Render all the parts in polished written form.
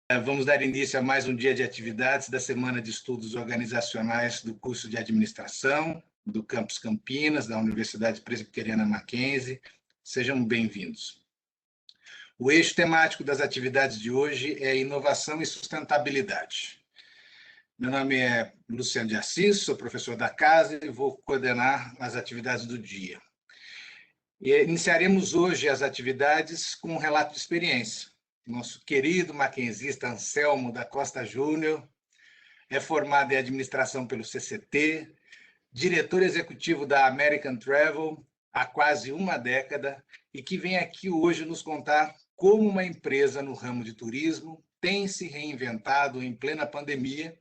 Vamos dar início a mais um dia de atividades da Semana de Estudos Organizacionais do curso de Administração do Campus Campinas, da Universidade Presbiteriana Mackenzie. Sejam bem-vindos. O eixo temático das atividades de hoje é inovação e sustentabilidade. Meu nome é Luciano de Assis, sou professor da casa e vou coordenar as atividades do dia. Iniciaremos hoje as atividades com um relato de experiência. Nosso querido mackenzista Anselmo da Costa Júnior é formado em administração pelo CCT, diretor executivo da American Travel há quase uma década e que vem aqui hoje nos contar como uma empresa no ramo de turismo tem se reinventado em plena pandemia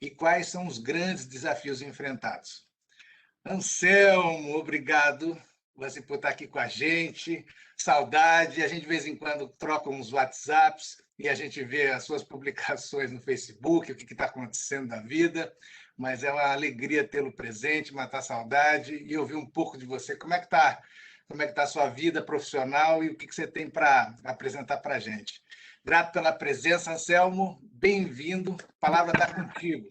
e quais são os grandes desafios enfrentados. Anselmo, obrigado por estar aqui com a gente. Saudade, a gente de vez em quando troca uns WhatsApps e a gente vê as suas publicações no Facebook, o que está acontecendo na vida, mas é uma alegria tê-lo presente, matar saudade e ouvir um pouco de você. Como é que está a sua vida profissional e o que você tem para apresentar para a gente? Grato pela presença, Anselmo, bem-vindo, a palavra está contigo.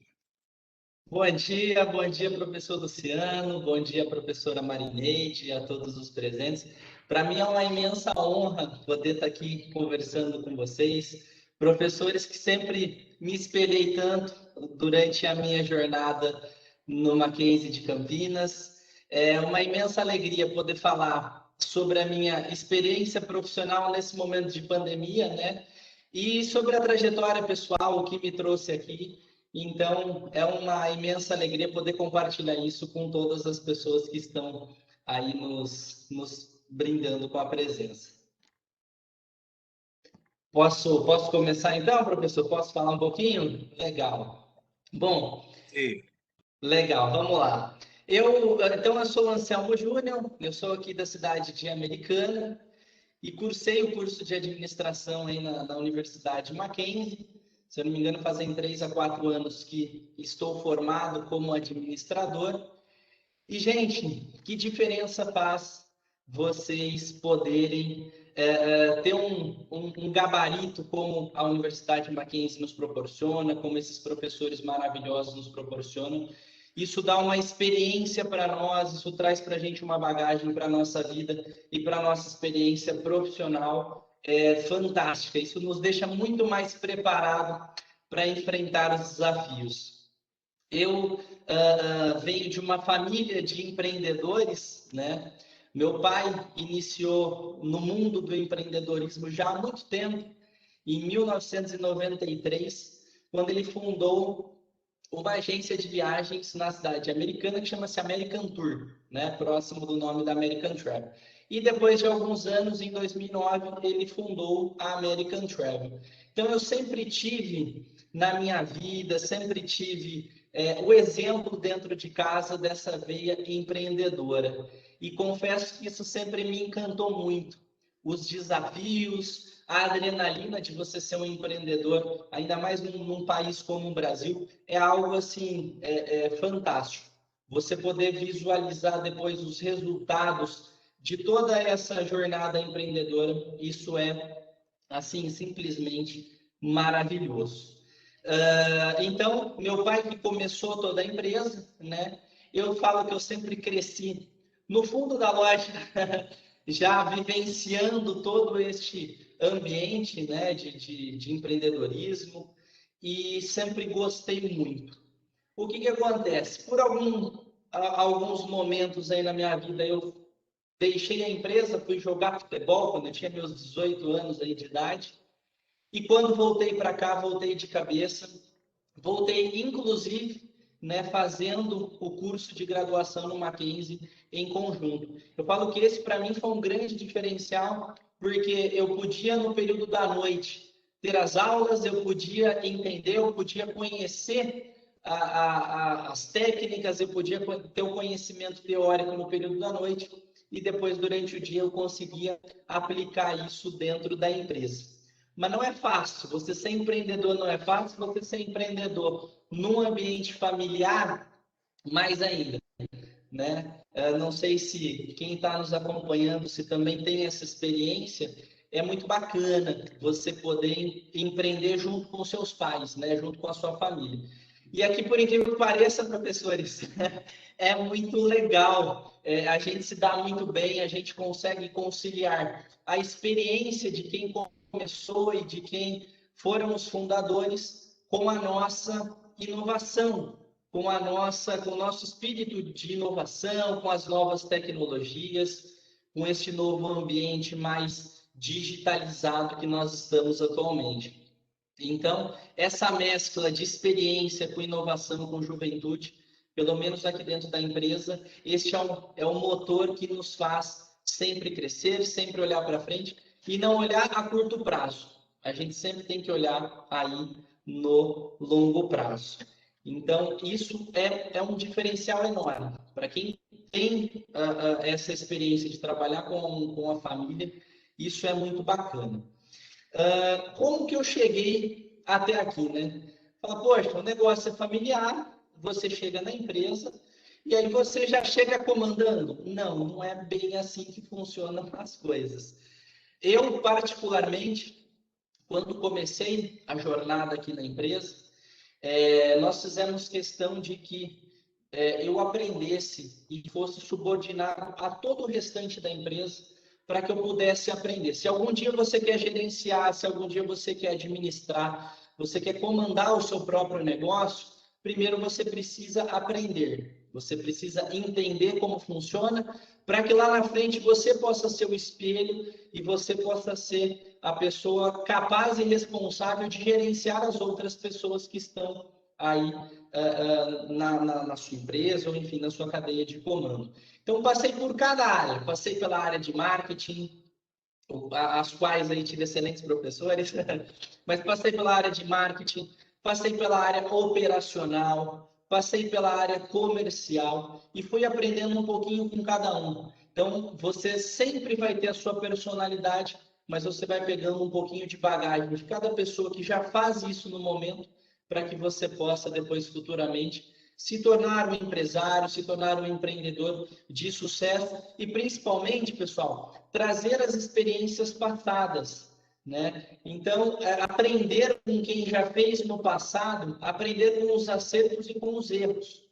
Bom dia, professor Luciano, bom dia, professora Marineide, a todos os presentes. Para mim é uma imensa honra poder estar aqui conversando com vocês, professores que sempre me espelhei tanto durante a minha jornada no Mackenzie de Campinas. É uma imensa alegria poder falar sobre a minha experiência profissional nesse momento de pandemia, né? E sobre a trajetória pessoal, o que me trouxe aqui. Então, é uma imensa alegria poder compartilhar isso com todas as pessoas que estão aí nos brindando com a presença. Posso começar então, professor? Posso falar um pouquinho? Legal. Bom, Sim. Legal, vamos lá. Então, eu sou o Anselmo Júnior, eu sou aqui da cidade de Americana e cursei o curso de administração aí na Universidade Mackenzie. Se eu não me engano, fazem 3 a 4 anos que estou formado como administrador. E, gente, que diferença faz vocês poderem ter um gabarito como a Universidade Mackenzie nos proporciona, como esses professores maravilhosos nos proporcionam. Isso dá uma experiência para nós, isso traz para a gente uma bagagem para a nossa vida e para a nossa experiência profissional fantástica. Isso nos deixa muito mais preparado para enfrentar os desafios. Eu venho de uma família de empreendedores, né? Meu pai iniciou no mundo do empreendedorismo já há muito tempo, em 1993, quando ele fundou uma agência de viagens na cidade americana que chama-se American Tour, né? Próximo do nome da American Travel. E depois de alguns anos, em 2009, ele fundou a American Travel. Então, eu sempre tive na minha vida, sempre tive o exemplo dentro de casa dessa veia empreendedora. E confesso que isso sempre me encantou muito. Os desafios, a adrenalina de você ser um empreendedor, ainda mais num país como o Brasil, é algo assim fantástico. Você poder visualizar depois os resultados de toda essa jornada empreendedora, isso é assim simplesmente maravilhoso. Então, meu pai que começou toda a empresa, né? Eu falo que eu sempre cresci no fundo da loja, já vivenciando todo este ambiente, né, de empreendedorismo e sempre gostei muito. O que acontece? Por alguns momentos aí na minha vida, eu deixei a empresa, fui jogar futebol quando eu tinha meus 18 anos aí de idade. E quando voltei para cá, voltei de cabeça, voltei inclusive, né, fazendo o curso de graduação no Mackenzie em conjunto. Eu falo que esse para mim foi um grande diferencial, porque eu podia no período da noite ter as aulas, eu podia entender, eu podia conhecer as técnicas, eu podia ter o conhecimento teórico no período da noite e depois durante o dia eu conseguia aplicar isso dentro da empresa. Mas não é fácil, você ser empreendedor não é fácil, você ser empreendedor num ambiente familiar, mais ainda, né? Não sei se quem está nos acompanhando, se também tem essa experiência, é muito bacana você poder empreender junto com seus pais, né? Junto com a sua família. E aqui, por incrível que pareça, professores, é muito legal. A gente se dá muito bem, a gente consegue conciliar a experiência de quem começou e de quem foram os fundadores com a nossa inovação, com o nosso espírito de inovação, com as novas tecnologias, com este novo ambiente mais digitalizado que nós estamos atualmente. Então, essa mescla de experiência com inovação, com juventude, pelo menos aqui dentro da empresa, este é um motor que nos faz sempre crescer, sempre olhar para frente e não olhar a curto prazo. A gente sempre tem que olhar aí no longo prazo. Então, isso é um diferencial enorme. Para quem tem essa experiência de trabalhar com a família, isso é muito bacana. Como que eu cheguei até aqui, né? Fala, poxa, o negócio é familiar, você chega na empresa e aí você já chega comandando. Não, não é bem assim que funcionam as coisas. Eu, particularmente, quando comecei a jornada aqui na empresa, nós fizemos questão de que eu aprendesse e fosse subordinado a todo o restante da empresa para que eu pudesse aprender. Se algum dia você quer gerenciar, se algum dia você quer administrar, você quer comandar o seu próprio negócio, primeiro você precisa aprender. Você precisa entender como funciona para que lá na frente você possa ser o espelho e você possa ser a pessoa capaz e responsável de gerenciar as outras pessoas que estão aí na sua empresa ou, enfim, na sua cadeia de comando. Então, passei por cada área. Passei pela área de marketing, as quais aí tive excelentes professores, mas passei pela área de marketing, passei pela área operacional, passei pela área comercial e fui aprendendo um pouquinho com cada um. Então, você sempre vai ter a sua personalidade, mas você vai pegando um pouquinho de bagagem de cada pessoa que já faz isso no momento, para que você possa depois, futuramente, se tornar um empresário, se tornar um empreendedor de sucesso e, principalmente, pessoal, trazer as experiências passadas, né? Então, aprender com quem já fez no passado, aprender com os acertos e com os erros.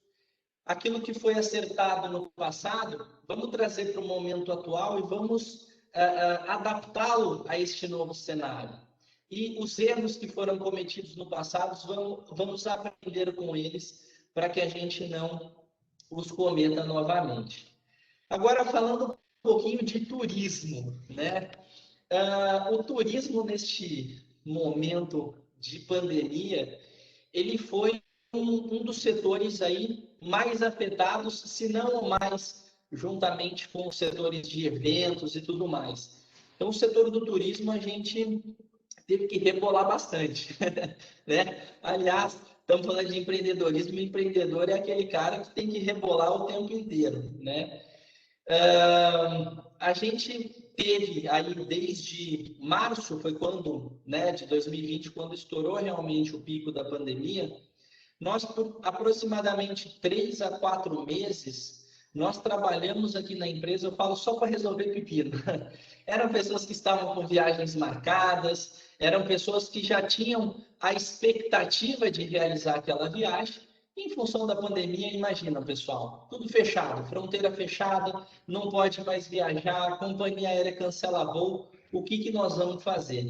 Aquilo que foi acertado no passado, vamos trazer para o momento atual e vamos adaptá-lo a este novo cenário. E os erros que foram cometidos no passado, vamos aprender com eles para que a gente não os cometa novamente. Agora, falando um pouquinho de turismo, né? O turismo neste momento de pandemia, ele foi um dos setores aí mais afetados, se não o mais, juntamente com os setores de eventos e tudo mais. Então, o setor do turismo, a gente teve que rebolar bastante, né? Aliás, estamos falando de empreendedorismo, o empreendedor é aquele cara que tem que rebolar o tempo inteiro, né? A gente teve aí desde março, foi quando, né, de 2020, quando estourou realmente o pico da pandemia, nós, por aproximadamente 3 a 4 meses, nós trabalhamos aqui na empresa, eu falo só para resolver pepino. Eram pessoas que estavam com viagens marcadas, eram pessoas que já tinham a expectativa de realizar aquela viagem. Em função da pandemia, imagina, pessoal, tudo fechado, fronteira fechada, não pode mais viajar, a companhia aérea cancela voo. O que nós vamos fazer?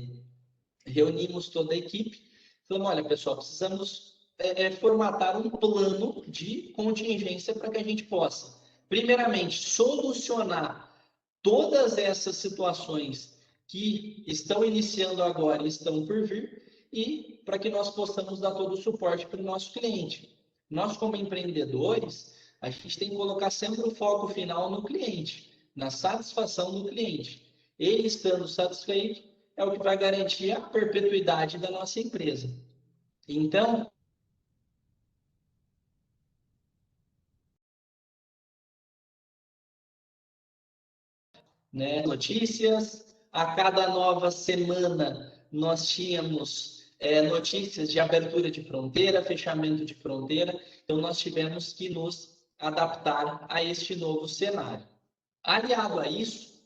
Reunimos toda a equipe, falamos, olha, pessoal, precisamos formatar um plano de contingência para que a gente possa, primeiramente, solucionar todas essas situações que estão iniciando agora e estão por vir, e para que nós possamos dar todo o suporte para o nosso cliente. Nós, como empreendedores, a gente tem que colocar sempre o foco final no cliente, na satisfação do cliente. Ele estando satisfeito é o que vai garantir a perpetuidade da nossa empresa. Então, né, notícias, a cada nova semana nós tínhamos notícias de abertura de fronteira, fechamento de fronteira, então nós tivemos que nos adaptar a este novo cenário. Aliado a isso,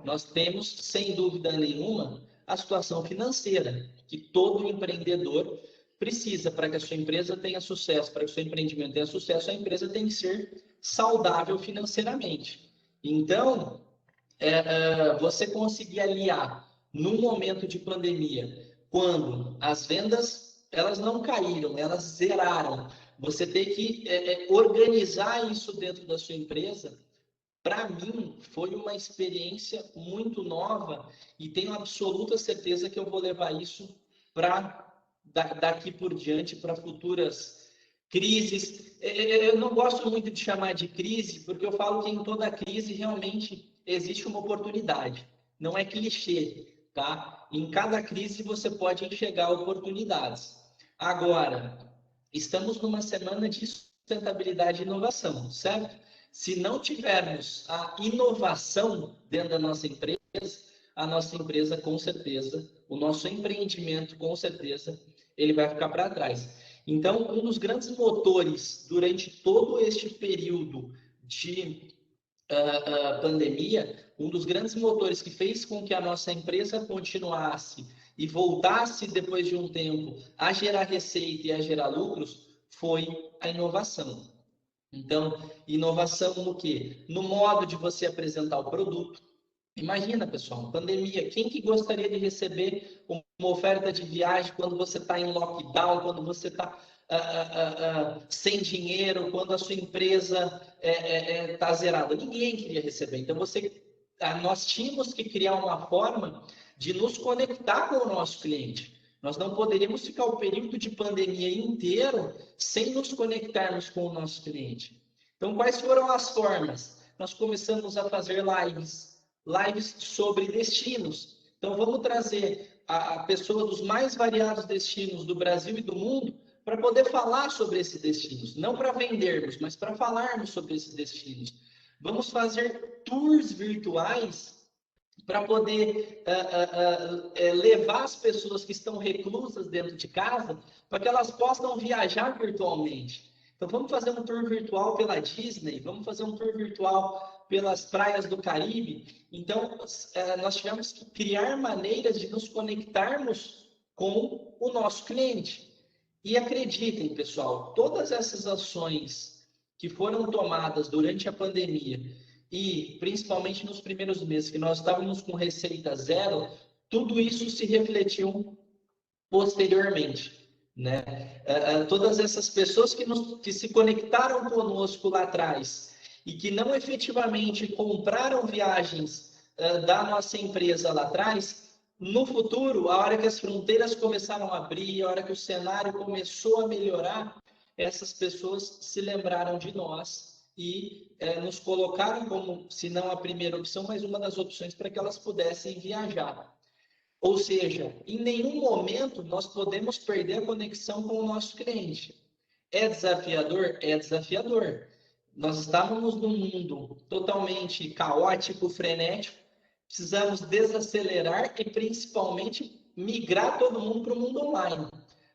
Nós temos, sem dúvida nenhuma, a situação financeira, que todo empreendedor precisa para que a sua empresa tenha sucesso, para que o seu empreendimento tenha sucesso, a empresa tem que ser saudável financeiramente. Então, você conseguir aliar num momento de pandemia, quando as vendas elas não caíram, elas zeraram, você tem que organizar isso dentro da sua empresa. Para mim, foi uma experiência muito nova e tenho absoluta certeza que eu vou levar isso para daqui por diante, para futuras crises. Eu não gosto muito de chamar de crise, porque eu falo que em toda crise realmente existe uma oportunidade. Não é clichê, tá? Em cada crise você pode enxergar oportunidades. Agora, estamos numa semana de sustentabilidade e inovação, certo? Se não tivermos a inovação dentro da nossa empresa, a nossa empresa, com certeza, o nosso empreendimento, com certeza, ele vai ficar para trás. Então, um dos grandes motores durante todo este período de pandemia, um dos grandes motores que fez com que a nossa empresa continuasse e voltasse depois de um tempo a gerar receita e a gerar lucros foi a inovação. Então, inovação no quê? No modo de você apresentar o produto. Imagina, pessoal, pandemia, quem que gostaria de receber uma oferta de viagem quando você está em lockdown, quando você está sem dinheiro, quando a sua empresa está zerada? Ninguém queria receber. Então, nós tínhamos que criar uma forma de nos conectar com o nosso cliente. Nós não poderíamos ficar o período de pandemia inteiro sem nos conectarmos com o nosso cliente. Então, quais foram as formas? Nós começamos a fazer lives sobre destinos. Então, vamos trazer a pessoa dos mais variados destinos do Brasil e do mundo para poder falar sobre esses destinos. Não para vendermos, mas para falarmos sobre esses destinos. Vamos fazer tours virtuais para poder levar as pessoas que estão reclusas dentro de casa para que elas possam viajar virtualmente. Então, vamos fazer um tour virtual pela Disney, vamos fazer um tour virtual pelas praias do Caribe. Então, nós tivemos que criar maneiras de nos conectarmos com o nosso cliente. E acreditem, pessoal, todas essas ações que foram tomadas durante a pandemia, e principalmente nos primeiros meses que nós estávamos com receita zero, tudo isso se refletiu posteriormente, né? Todas essas pessoas que se conectaram conosco lá atrás e que não efetivamente compraram viagens da nossa empresa lá atrás, no futuro, a hora que as fronteiras começaram a abrir, a hora que o cenário começou a melhorar, essas pessoas se lembraram de nós e nos colocaram como, se não a primeira opção, mas uma das opções para que elas pudessem viajar. Ou seja, em nenhum momento nós podemos perder a conexão com o nosso cliente. É desafiador? É desafiador. Nós estávamos num mundo totalmente caótico, frenético, precisamos desacelerar e principalmente migrar todo mundo para o mundo online.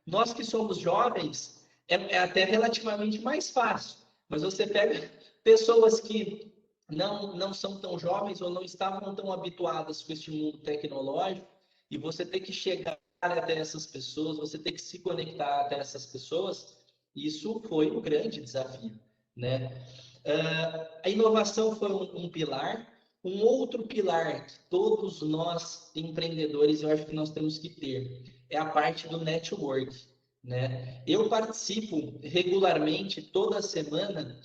Nós que somos jovens, é até relativamente mais fácil, mas você pega pessoas que não são tão jovens ou não estavam tão habituadas com este mundo tecnológico, e você tem que chegar até essas pessoas, você tem que se conectar até essas pessoas, isso foi um grande desafio, né? A inovação foi um pilar. Um outro pilar que todos nós empreendedores, eu acho que nós temos que ter, é a parte do network, né? Eu participo regularmente, toda semana,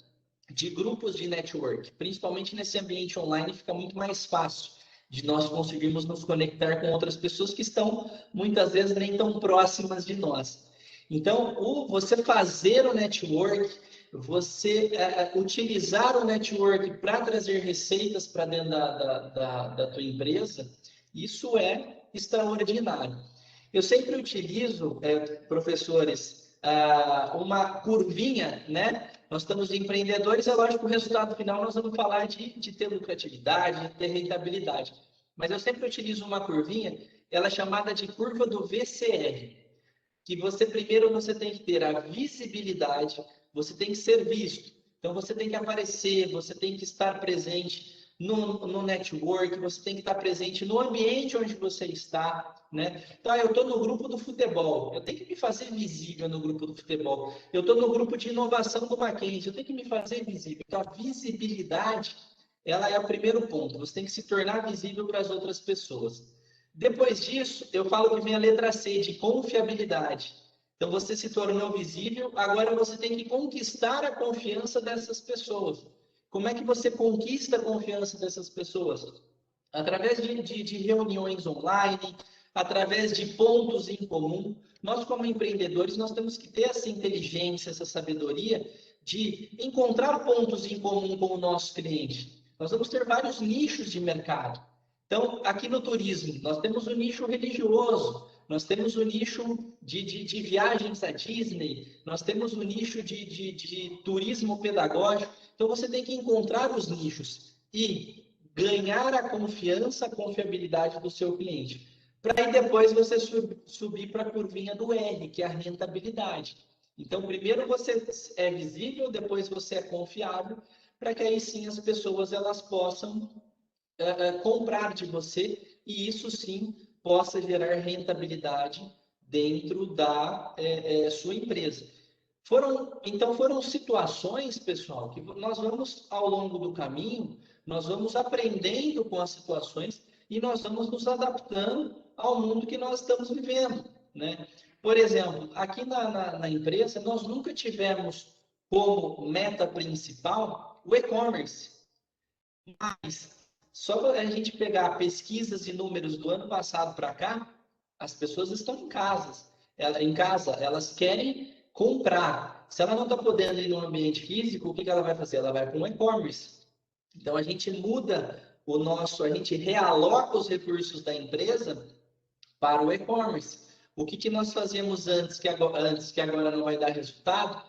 de grupos de network, principalmente nesse ambiente online, fica muito mais fácil de nós conseguirmos nos conectar com outras pessoas que estão, muitas vezes, nem tão próximas de nós. Então, você fazer o network, você utilizar o network para trazer receitas para dentro da tua empresa, isso é extraordinário. Eu sempre utilizo, professores, uma curvinha, né? Nós estamos empreendedores, é lógico que o resultado final nós vamos falar de ter lucratividade, de ter rentabilidade. Mas eu sempre utilizo uma curvinha, ela é chamada de curva do VCR, que primeiro você tem que ter a visibilidade, você tem que ser visto. Então você tem que aparecer, você tem que estar presente, no network, você tem que estar presente no ambiente onde você está, né? Então, eu estou no grupo do futebol, eu tenho que me fazer visível no grupo do futebol. Eu estou no grupo de inovação do Mackenzie, eu tenho que me fazer visível. Então, a visibilidade, ela é o primeiro ponto. Você tem que se tornar visível para as outras pessoas. Depois disso, eu falo que vem a letra C, de confiabilidade. Então, você se tornou visível, agora você tem que conquistar a confiança dessas pessoas. Como é que você conquista a confiança dessas pessoas? Através de reuniões online, através de pontos em comum. Nós, como empreendedores, nós temos que ter essa inteligência, essa sabedoria de encontrar pontos em comum com o nosso cliente. Nós vamos ter vários nichos de mercado. Então, aqui no turismo, nós temos o nicho religioso, nós temos o nicho de viagens à Disney, nós temos o nicho de turismo pedagógico. Então, você tem que encontrar os nichos e ganhar a confiança, a confiabilidade do seu cliente. Para aí depois você subir para a curvinha do R, que é a rentabilidade. Então, primeiro você é visível, depois você é confiável, para que aí sim as pessoas elas possam comprar de você e isso sim possa gerar rentabilidade dentro da sua empresa. Então foram situações, pessoal, que nós vamos ao longo do caminho, nós vamos aprendendo com as situações e nós vamos nos adaptando ao mundo que nós estamos vivendo, né? Por exemplo, aqui na empresa, nós nunca tivemos como meta principal o e-commerce, mas só a gente pegar pesquisas e números do ano passado para cá, as pessoas estão em casa, elas querem comprar. Se ela não está podendo ir no ambiente físico, o que ela vai fazer? Ela vai para um e-commerce. Então a gente muda a gente realoca os recursos da empresa para o e-commerce. O que nós fazíamos antes que agora não vai dar resultado?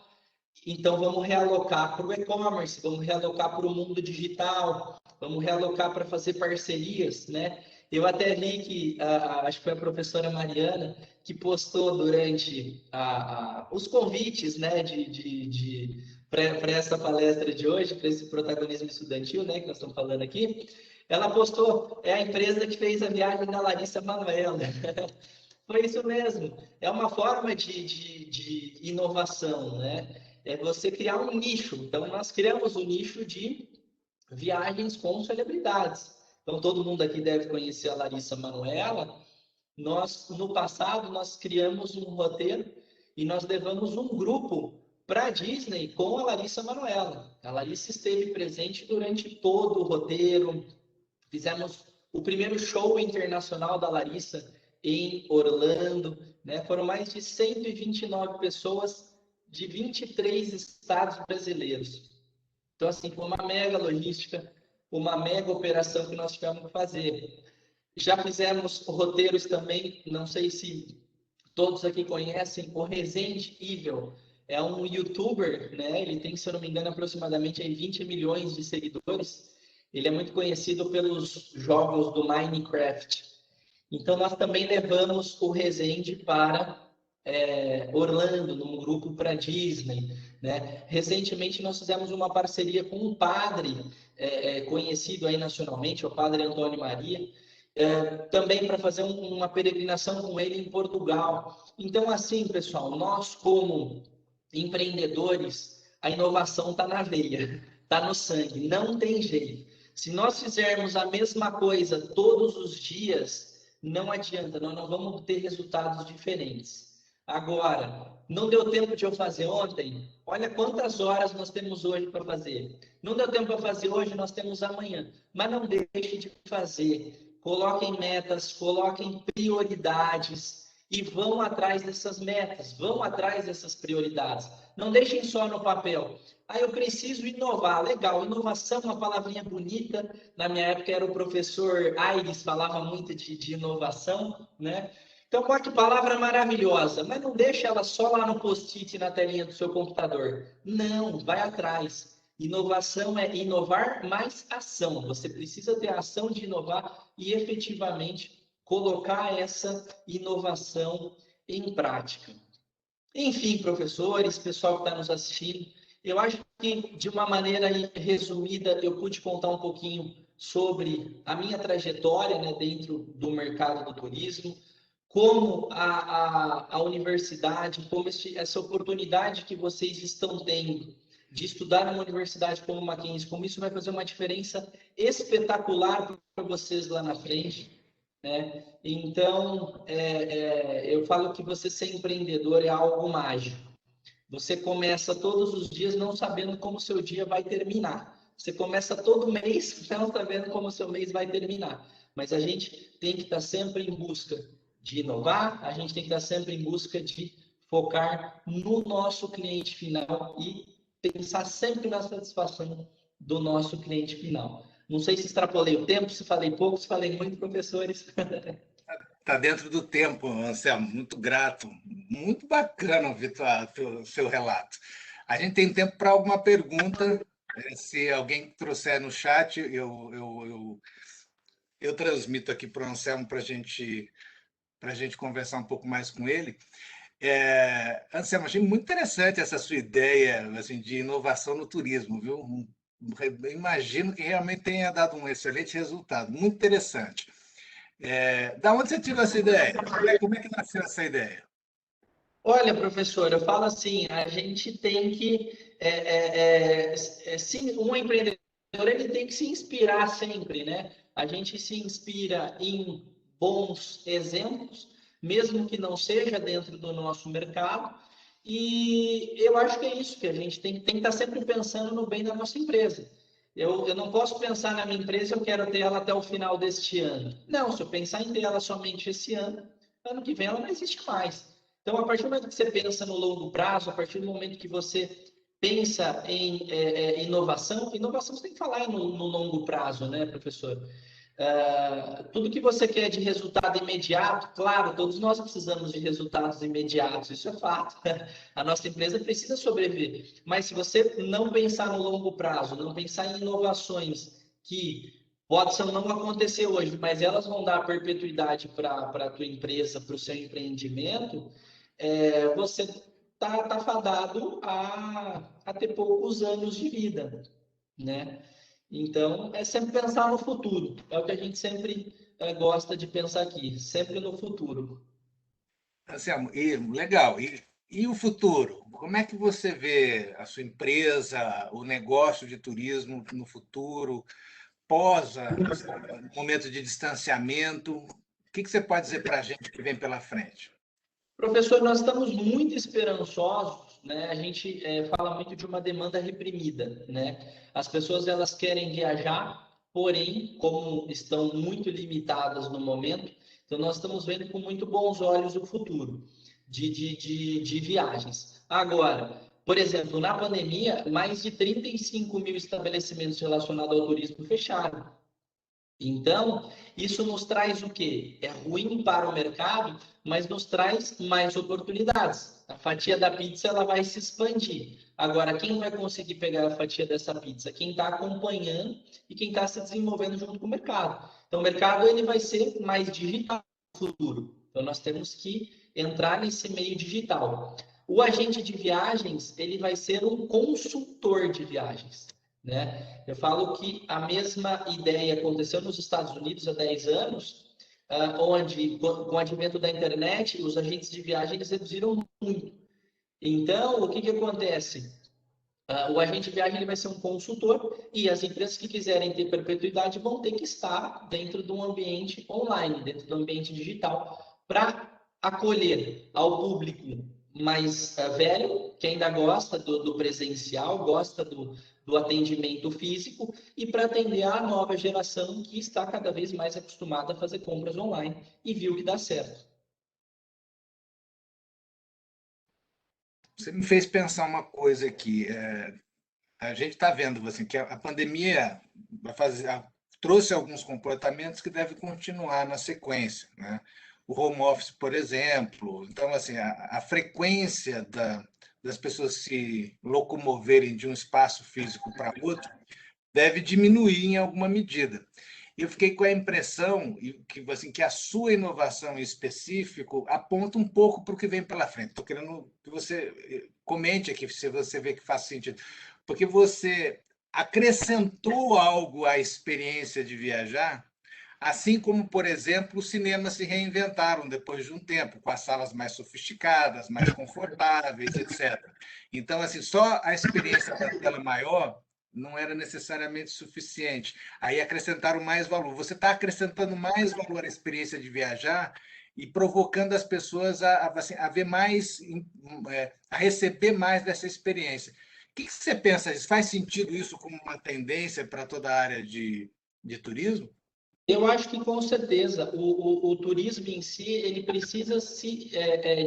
Então, vamos realocar para o e-commerce, vamos realocar para o mundo digital, vamos realocar para fazer parcerias, né? Eu até li que, acho que foi a professora Mariana, que postou durante os convites, né, para essa palestra de hoje, para esse protagonismo estudantil, né, que nós estamos falando aqui, ela postou, é a empresa que fez a viagem da Larissa Manoela. Foi isso mesmo, é uma forma de inovação, né? É você criar um nicho. Então, nós criamos o nicho de viagens com celebridades. Então, todo mundo aqui deve conhecer a Larissa Manoela. No passado, nós criamos um roteiro e nós levamos um grupo para a Disney com a Larissa Manoela. A Larissa esteve presente durante todo o roteiro. Fizemos o primeiro show internacional da Larissa em Orlando, né? Foram mais de 129 pessoas de 23 estados brasileiros. Então, assim, foi uma mega logística, uma mega operação que nós tivemos que fazer. Já fizemos roteiros também, não sei se todos aqui conhecem, o Resende Evil. É um youtuber, né? Ele tem, se eu não me engano, aproximadamente 20 milhões de seguidores. Ele é muito conhecido pelos jogos do Minecraft. Então, nós também levamos o Resende para Orlando, num grupo para Disney, né? Recentemente, nós fizemos uma parceria com um padre conhecido aí nacionalmente, o Padre Antônio Maria, também para fazer uma peregrinação com ele em Portugal. Então, assim, pessoal, nós como empreendedores, a inovação está na veia, está no sangue, não tem jeito. Se nós fizermos a mesma coisa todos os dias, não adianta, nós não vamos ter resultados diferentes. Agora, não deu tempo de eu fazer ontem? Olha quantas horas nós temos hoje para fazer. Não deu tempo para fazer hoje, nós temos amanhã. Mas não deixe de fazer. Coloquem metas, coloquem prioridades e vão atrás dessas metas, vão atrás dessas prioridades. Não deixem só no papel. Eu preciso inovar. Legal, inovação é uma palavrinha bonita. Na minha época era o professor Aires, falava muito de inovação, né? Então, olha que palavra maravilhosa, mas não deixa ela só lá no post-it na telinha do seu computador. Não, vai atrás. Inovação é inovar mais ação. Você precisa ter a ação de inovar e efetivamente colocar essa inovação em prática. Enfim, professores, pessoal que está nos assistindo, eu acho que de uma maneira resumida eu pude contar um pouquinho sobre a minha trajetória, né, dentro do mercado do turismo, como a universidade, como essa oportunidade que vocês estão tendo de estudar numa universidade como Mackenzie, como isso vai fazer uma diferença espetacular para vocês lá na frente, né? Então, eu falo que você ser empreendedor é algo mágico. Você começa todos os dias não sabendo como o seu dia vai terminar. Você começa todo mês não sabendo como o seu mês vai terminar. Mas a gente tem que estar sempre em busca de inovar, a gente tem que estar sempre em busca de focar no nosso cliente final e pensar sempre na satisfação do nosso cliente final. Não sei se extrapolei o tempo, se falei pouco, se falei muito, professores. Está dentro do tempo, Anselmo, muito grato. Muito bacana ouvir o seu relato. A gente tem tempo para alguma pergunta. Se alguém trouxer no chat, eu transmito aqui para o Anselmo para a gente conversar um pouco mais com ele. Anselmo, achei muito interessante essa sua ideia assim, de inovação no turismo, viu? Imagino que realmente tenha dado um excelente resultado, muito interessante. Da onde você tirou essa ideia? Como é que nasceu essa ideia? Olha, professor, eu falo assim, a gente tem que, sim, um empreendedor ele tem que se inspirar sempre, né? A gente se inspira em bons exemplos, mesmo que não seja dentro do nosso mercado, e eu acho que é isso, que a gente tem que estar sempre pensando no bem da nossa empresa. Eu não posso pensar na minha empresa, eu quero ter ela até o final deste ano. Não, se eu pensar em ter ela somente esse ano que vem ela não existe mais. Então, a partir do momento que você pensa no longo prazo, a partir do momento que você pensa em inovação, inovação você tem que falar no longo prazo, né, professor? Tudo que você quer de resultado imediato, claro, todos nós precisamos de resultados imediatos, isso é fato. A nossa empresa precisa sobreviver. Mas se você não pensar no longo prazo, não pensar em inovações que pode não acontecer hoje, mas elas vão dar perpetuidade para a tua empresa, para o seu empreendimento, você tá fadado a ter poucos anos de vida, né? Então, é sempre pensar no futuro. É o que a gente sempre gosta de pensar aqui, sempre no futuro. Anselmo, legal. E o futuro? Como é que você vê a sua empresa, o negócio de turismo no futuro, pós o momento de distanciamento? O que você pode dizer para a gente que vem pela frente? Professor, nós estamos muito esperançosos, né? A gente fala muito de uma demanda reprimida, né? As pessoas elas querem viajar, porém, como estão muito limitadas no momento, então nós estamos vendo com muito bons olhos o futuro de viagens. Agora, por exemplo, na pandemia, mais de 35 mil estabelecimentos relacionados ao turismo fecharam. Então, isso nos traz o quê? É ruim para o mercado, mas nos traz mais oportunidades. A fatia da pizza ela vai se expandir. Agora, quem vai conseguir pegar a fatia dessa pizza? Quem está acompanhando e quem está se desenvolvendo junto com o mercado. Então, o mercado ele vai ser mais digital no futuro. Então, nós temos que entrar nesse meio digital. O agente de viagens ele vai ser um consultor de viagens, né? Eu falo que a mesma ideia aconteceu nos Estados Unidos há 10 anos, onde, com o advento da internet, os agentes de viagem eles reduziram muito. Então, o que, que acontece? O agente de viagem ele vai ser um consultor e as empresas que quiserem ter perpetuidade vão ter que estar dentro de um ambiente online, dentro do ambiente digital, para acolher ao público mais velho, que ainda gosta do presencial, gosta do atendimento físico, e para atender a nova geração que está cada vez mais acostumada a fazer compras online e viu que dá certo. Você me fez pensar uma coisa aqui. A gente está vendo assim, que a pandemia trouxe alguns comportamentos que devem continuar na sequência, né? O home office, por exemplo. Então, assim, a frequência das pessoas se locomoverem de um espaço físico para outro deve diminuir em alguma medida. Eu fiquei com a impressão que, assim, que a sua inovação em específico aponta um pouco para o que vem pela frente. Estou querendo que você comente aqui se você vê que faz sentido. Porque você acrescentou algo à experiência de viajar? Assim como, por exemplo, os cinemas se reinventaram depois de um tempo, com as salas mais sofisticadas, mais confortáveis, etc. Então, assim, só a experiência da tela maior não era necessariamente suficiente. Aí acrescentaram mais valor. Você está acrescentando mais valor à experiência de viajar e provocando as pessoas assim, a ver mais, a receber mais dessa experiência. O que você pensa? Faz sentido isso como uma tendência para toda a área de turismo? Eu acho que com certeza o turismo em si ele precisa se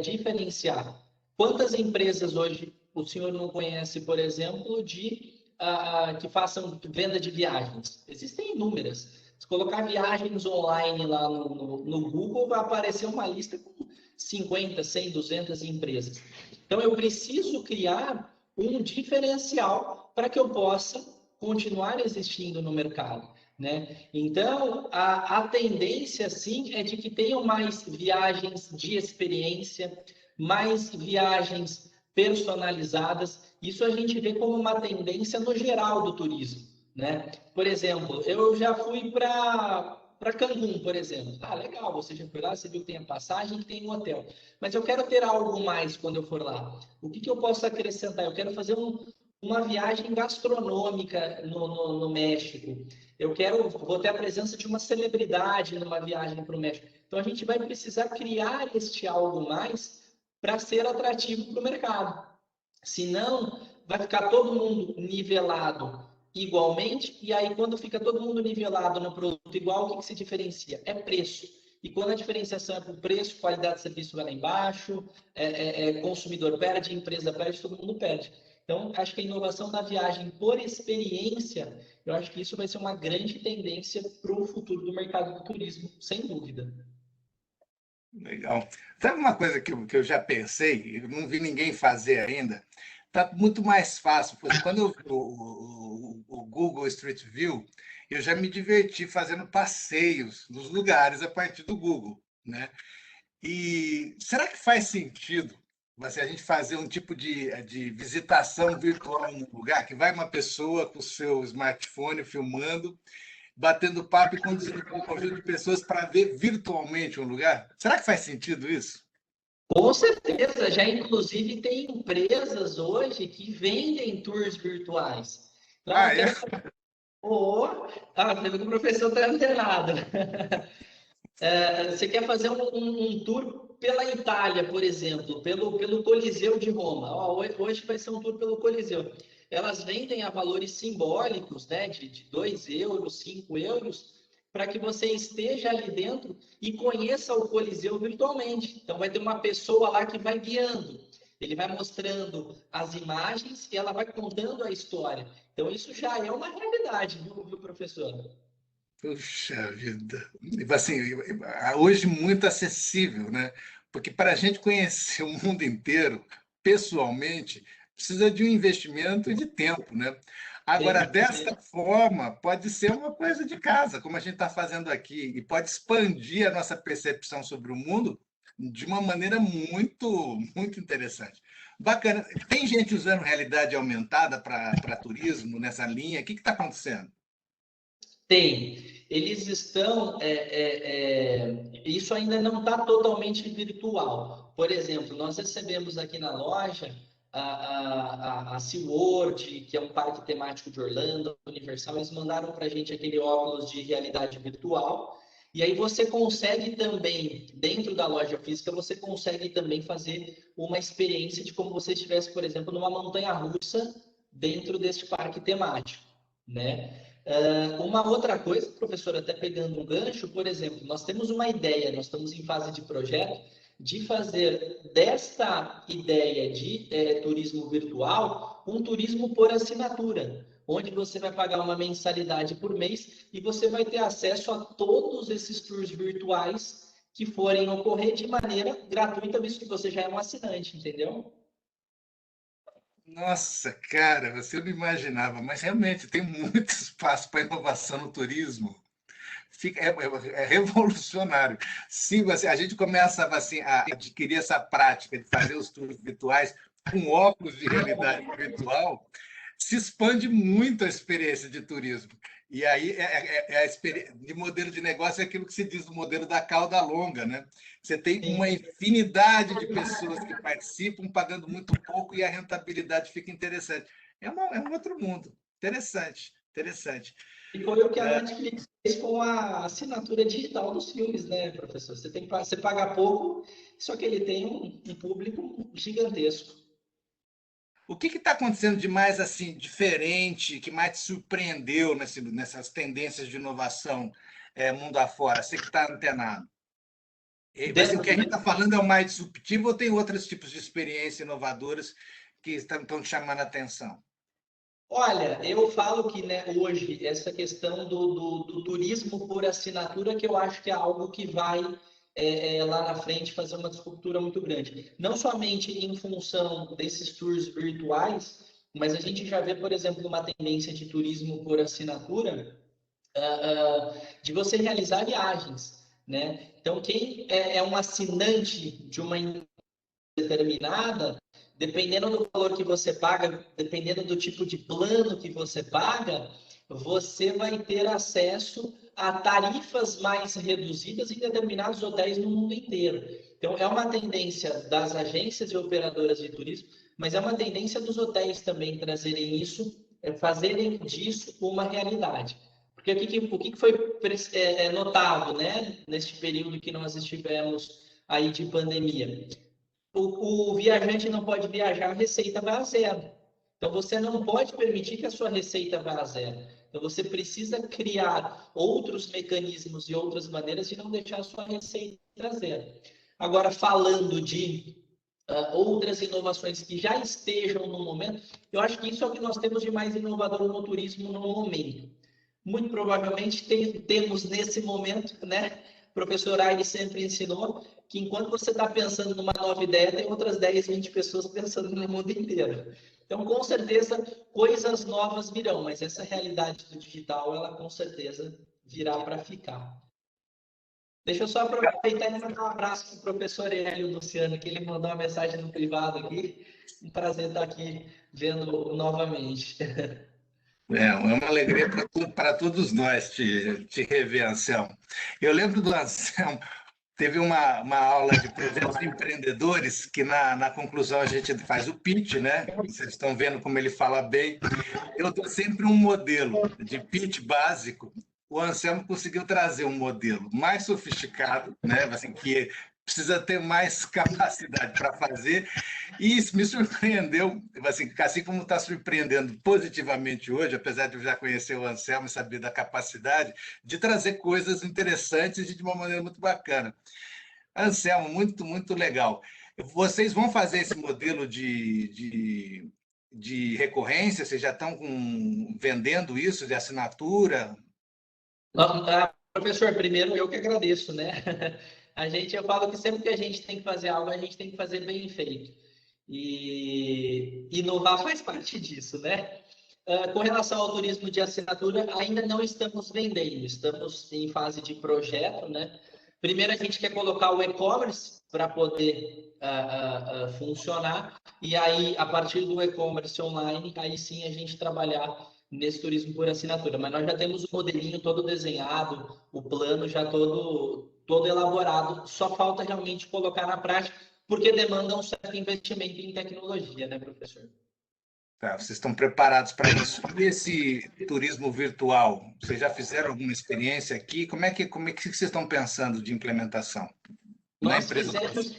diferenciar. Quantas empresas hoje o senhor não conhece, por exemplo, que façam venda de viagens? Existem inúmeras. Se colocar viagens online lá no Google, vai aparecer uma lista com 50, 100, 200 empresas. Então, eu preciso criar um diferencial para que eu possa continuar existindo no mercado. Né? Então, a tendência, sim, é de que tenham mais viagens de experiência, mais viagens personalizadas. Isso a gente vê como uma tendência no geral do turismo. Né? Por exemplo, eu já fui para Cancún, por exemplo. Ah, legal, você já foi lá, você viu que tem a passagem, que tem um hotel. Mas eu quero ter algo mais quando eu for lá. O que eu posso acrescentar? Eu quero fazer uma viagem gastronômica no México. Vou ter a presença de uma celebridade numa viagem para o México. Então a gente vai precisar criar este algo mais para ser atrativo para o mercado. Senão, vai ficar todo mundo nivelado igualmente, e aí quando fica todo mundo nivelado no produto igual, o que se diferencia? É preço. E quando a diferenciação é por preço, qualidade de serviço vai lá embaixo, consumidor perde, empresa perde, todo mundo perde. Então, acho que a inovação da viagem por experiência, eu acho que isso vai ser uma grande tendência para o futuro do mercado do turismo, sem dúvida. Legal. Sabe uma coisa que eu já pensei, eu não vi ninguém fazer ainda? Está muito mais fácil. Por exemplo, quando eu vi o Google Street View, eu já me diverti fazendo passeios nos lugares a partir do Google, né? E será que faz sentido a gente fazer um tipo de visitação virtual no lugar, que vai uma pessoa com o seu smartphone filmando, batendo papo e conduzindo com um conjunto de pessoas para ver virtualmente um lugar? Será que faz sentido isso? Com certeza, já inclusive tem empresas hoje que vendem tours virtuais. Então, Ah, eu é? quero. Oh, você viu que o professor está antenado. Você quer fazer um tour pela Itália, por exemplo, pelo Coliseu de Roma. Hoje vai ser um tour pelo Coliseu. Elas vendem a valores simbólicos, né, de 2 euros, 5 euros, para que você esteja ali dentro e conheça o Coliseu virtualmente. Então, vai ter uma pessoa lá que vai guiando. Ele vai mostrando as imagens e ela vai contando a história. Então, isso já é uma realidade, viu professor? Puxa vida. Assim, hoje muito acessível, né? Porque para a gente conhecer o mundo inteiro, pessoalmente, precisa de um investimento e de tempo, né? Agora, Tem. desta forma, pode ser uma coisa de casa, como a gente está fazendo aqui, e pode expandir a nossa percepção sobre o mundo de uma maneira muito interessante. Bacana. Tem gente usando realidade aumentada para turismo nessa linha? O que está acontecendo? Tem. Eles estão. Isso ainda não está totalmente virtual. Por exemplo, nós recebemos aqui na loja a SeaWorld, que é um parque temático de Orlando, Universal, eles mandaram para a gente aquele óculos de realidade virtual. E aí você consegue também, dentro da loja física, você consegue também fazer uma experiência de como você estivesse, por exemplo, numa montanha-russa dentro deste parque temático, né? Uma outra coisa, professor, até pegando um gancho, por exemplo, nós temos uma ideia, nós estamos em fase de projeto, de fazer desta ideia de turismo virtual um turismo por assinatura, onde você vai pagar uma mensalidade por mês e você vai ter acesso a todos esses tours virtuais que forem ocorrer de maneira gratuita, visto que você já é um assinante, entendeu? Nossa, cara, você não imaginava, mas realmente tem muito espaço para inovação no turismo. É revolucionário. Sim, a gente começa assim, a adquirir essa prática de fazer os tours virtuais com óculos de realidade virtual. se expande muito a experiência de turismo. E aí, de modelo de negócio é aquilo que se diz do modelo da cauda longa, né? Você tem Sim. uma infinidade de pessoas que participam, pagando muito pouco, e a rentabilidade fica interessante. É um outro mundo. Interessante, interessante. E foi o que a Netflix fez com a assinatura digital dos filmes, né, professor? Você paga pouco, só que ele tem um público gigantesco. O que está acontecendo de mais assim diferente, que mais te surpreendeu nessas tendências de inovação mundo afora? Você que está antenado. Assim, o Dentro que a gente está falando é o mais disruptivo ou tem outros tipos de experiências inovadoras que estão te chamando a atenção? Olha, eu falo que, né, hoje, essa questão do turismo por assinatura, que eu acho que é algo que vai lá na frente fazer uma disruptura muito grande. Não somente em função desses tours virtuais, mas a gente já vê, por exemplo, uma tendência de turismo por assinatura, de você realizar viagens, né? Então, quem é um assinante de uma determinada, dependendo do valor que você paga, dependendo do tipo de plano que você paga, você vai ter acesso a tarifas mais reduzidas em determinados hotéis no mundo inteiro. Então, é uma tendência das agências e operadoras de turismo, mas é uma tendência dos hotéis também trazerem isso, fazerem disso uma realidade. Porque o que foi notado, né, neste período que nós estivemos aí de pandemia? O viajante não pode viajar, a receita vai a zero. Então, você não pode permitir que a sua receita vá a zero. Então, você precisa criar outros mecanismos e outras maneiras de não deixar a sua receita a zero. Agora, falando de outras inovações que já estejam no momento, eu acho que isso é o que nós temos de mais inovador no turismo no momento. Muito provavelmente temos nesse momento, né? O professor Aire sempre ensinou que enquanto você está pensando numa nova ideia, tem outras 10, 20 pessoas pensando no mundo inteiro. Então, com certeza, coisas novas virão, mas essa realidade do digital, ela com certeza virá para ficar. Deixa eu só aproveitar e mandar um abraço para o professor Hélio Luciano, que ele mandou uma mensagem no privado aqui. Um prazer estar aqui vendo novamente. É uma alegria para todos nós te rever, Anselmo. Eu lembro do Anselmo, teve uma aula de projetos empreendedores que na conclusão a gente faz o pitch, né? Vocês estão vendo como ele fala bem. Eu dou sempre um modelo de pitch básico. O Anselmo conseguiu trazer um modelo mais sofisticado, né? Assim, que precisa ter mais capacidade para fazer. E isso me surpreendeu, assim como está surpreendendo positivamente hoje, apesar de eu já conhecer o Anselmo e saber da capacidade de trazer coisas interessantes e de uma maneira muito bacana. Anselmo, muito, muito legal. Vocês vão fazer esse modelo de recorrência? Vocês já estão vendendo isso de assinatura? Professor, primeiro eu que agradeço, né? Eu falo que sempre que a gente tem que fazer algo, a gente tem que fazer bem feito. E inovar faz parte disso, né? Com relação ao turismo de assinatura, ainda não estamos vendendo, estamos em fase de projeto, né? Primeiro a gente quer colocar o e-commerce para poder funcionar, e aí, a partir do e-commerce online, aí sim a gente trabalhar nesse turismo por assinatura. Mas nós já temos o modelinho todo desenhado, o plano já todo elaborado, só falta realmente colocar na prática, porque demanda um certo investimento em tecnologia, né, professor? Tá, vocês estão preparados para isso. E esse turismo virtual, vocês já fizeram alguma experiência aqui? Como é que vocês estão pensando de implementação na Nós empresa? fizemos,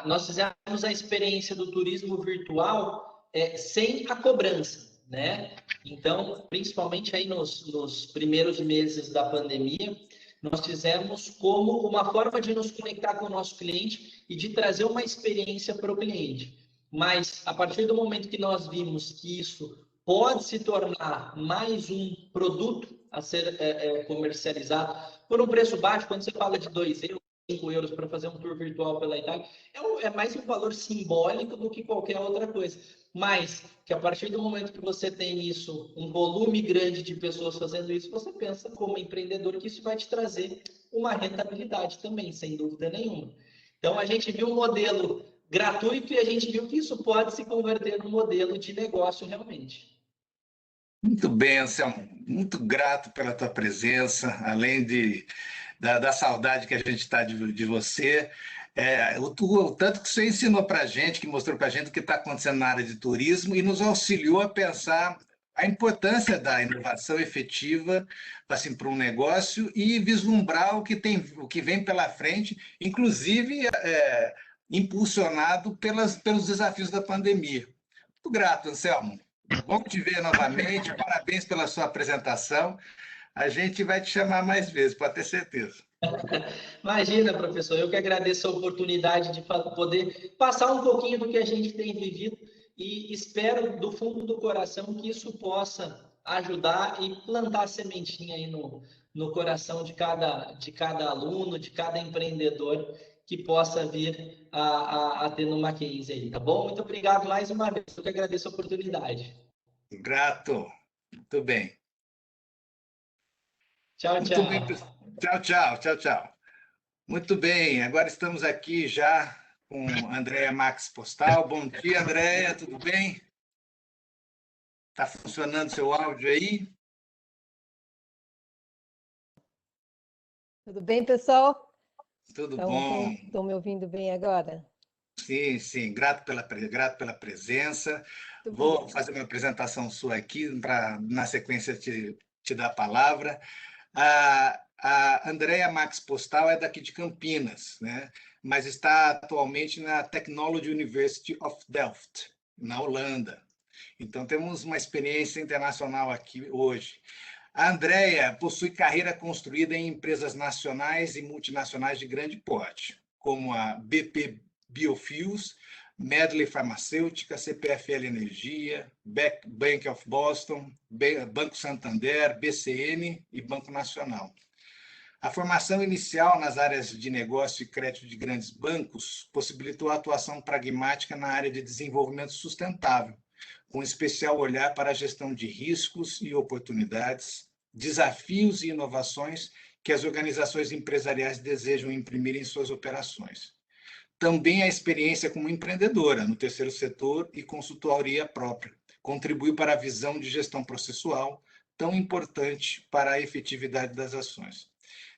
nós fizemos a experiência do turismo virtual sem a cobrança, né? Então, principalmente aí nos primeiros meses da pandemia, nós fizemos como uma forma de nos conectar com o nosso cliente e de trazer uma experiência para o cliente. Mas, a partir do momento que nós vimos que isso pode se tornar mais um produto a ser comercializado por um preço baixo, quando você fala de 2 euros, 5 euros para fazer um tour virtual pela Itália, é mais um valor simbólico do que qualquer outra coisa. Mas que a partir do momento que você tem isso, um volume grande de pessoas fazendo isso, você pensa como empreendedor que isso vai te trazer uma rentabilidade também, sem dúvida nenhuma. Então a gente viu um modelo gratuito e a gente viu que isso pode se converter num modelo de negócio realmente. Muito bem, Anselmo. Muito grato pela tua presença, além da saudade que a gente está de você. O tanto que você ensinou para a gente, que mostrou para a gente o que está acontecendo na área de turismo e nos auxiliou a pensar a importância da inovação efetiva assim, para um negócio e vislumbrar o que vem pela frente, inclusive impulsionado pelos desafios da pandemia. Muito grato, Anselmo. Bom te ver novamente. Parabéns pela sua apresentação. A gente vai te chamar mais vezes, pode ter certeza. Imagina, professor, eu que agradeço a oportunidade de poder passar um pouquinho do que a gente tem vivido e espero do fundo do coração que isso possa ajudar e plantar sementinha aí no coração de cada aluno, de cada empreendedor que possa vir a ter no Mackenzie aí, tá bom? Muito obrigado mais uma vez, eu que agradeço a oportunidade. Grato. Muito bem. Tchau, Muito bem, pessoal. tchau. Tchau, tchau, tchau, tchau. Muito bem, agora estamos aqui já com a Andréa Max Postal. Bom dia, Andréa, tudo bem? Está funcionando seu áudio aí? Tudo bem, pessoal? Tudo bom. Estão me ouvindo bem agora? Sim, sim, grato pela presença. Muito Vou obrigada. fazer uma apresentação sua aqui, para, na sequência, te dar a palavra. A Andrea Max Postal é daqui de Campinas, né? Mas está atualmente na Technology University of Delft, na Holanda. Então, temos uma experiência internacional aqui hoje. A Andrea possui carreira construída em empresas nacionais e multinacionais de grande porte, como a BP Biofuels, Medley Farmacêutica, CPFL Energia, Bank of Boston, Banco Santander, BCN e Banco Nacional. A formação inicial nas áreas de negócio e crédito de grandes bancos possibilitou a atuação pragmática na área de desenvolvimento sustentável, com especial olhar para a gestão de riscos e oportunidades, desafios e inovações que as organizações empresariais desejam imprimir em suas operações. Também a experiência como empreendedora no terceiro setor e consultoria própria contribuiu para a visão de gestão processual, tão importante para a efetividade das ações.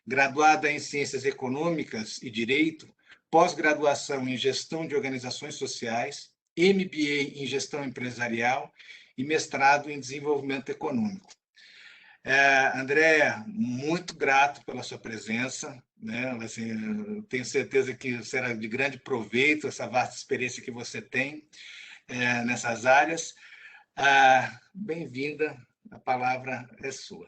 Graduada em Ciências Econômicas e Direito, pós-graduação em Gestão de Organizações Sociais, MBA em Gestão Empresarial e mestrado em Desenvolvimento Econômico. Andréa, muito grato pela sua presença, né? Assim, eu tenho certeza que será de grande proveito essa vasta experiência que você tem nessas áreas. Bem-vinda, a palavra é sua.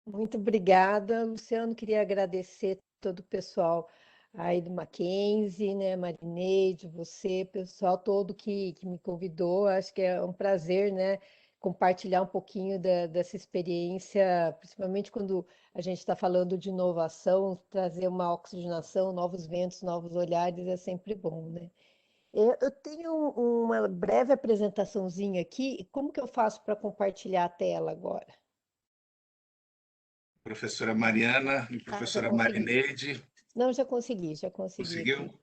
Muito obrigada, Luciano. Queria agradecer todo o pessoal aí do Mackenzie, né? Marineide, você, pessoal todo que me convidou. Acho que é um prazer, né? Compartilhar um pouquinho dessa experiência, principalmente quando a gente está falando de inovação, trazer uma oxigenação, novos ventos, novos olhares, é sempre bom, né? Eu tenho uma breve apresentaçãozinha aqui. Como que eu faço para compartilhar a tela agora? Professora Mariana e Já professora consegui. Marineide, Não, já consegui conseguiu? aqui.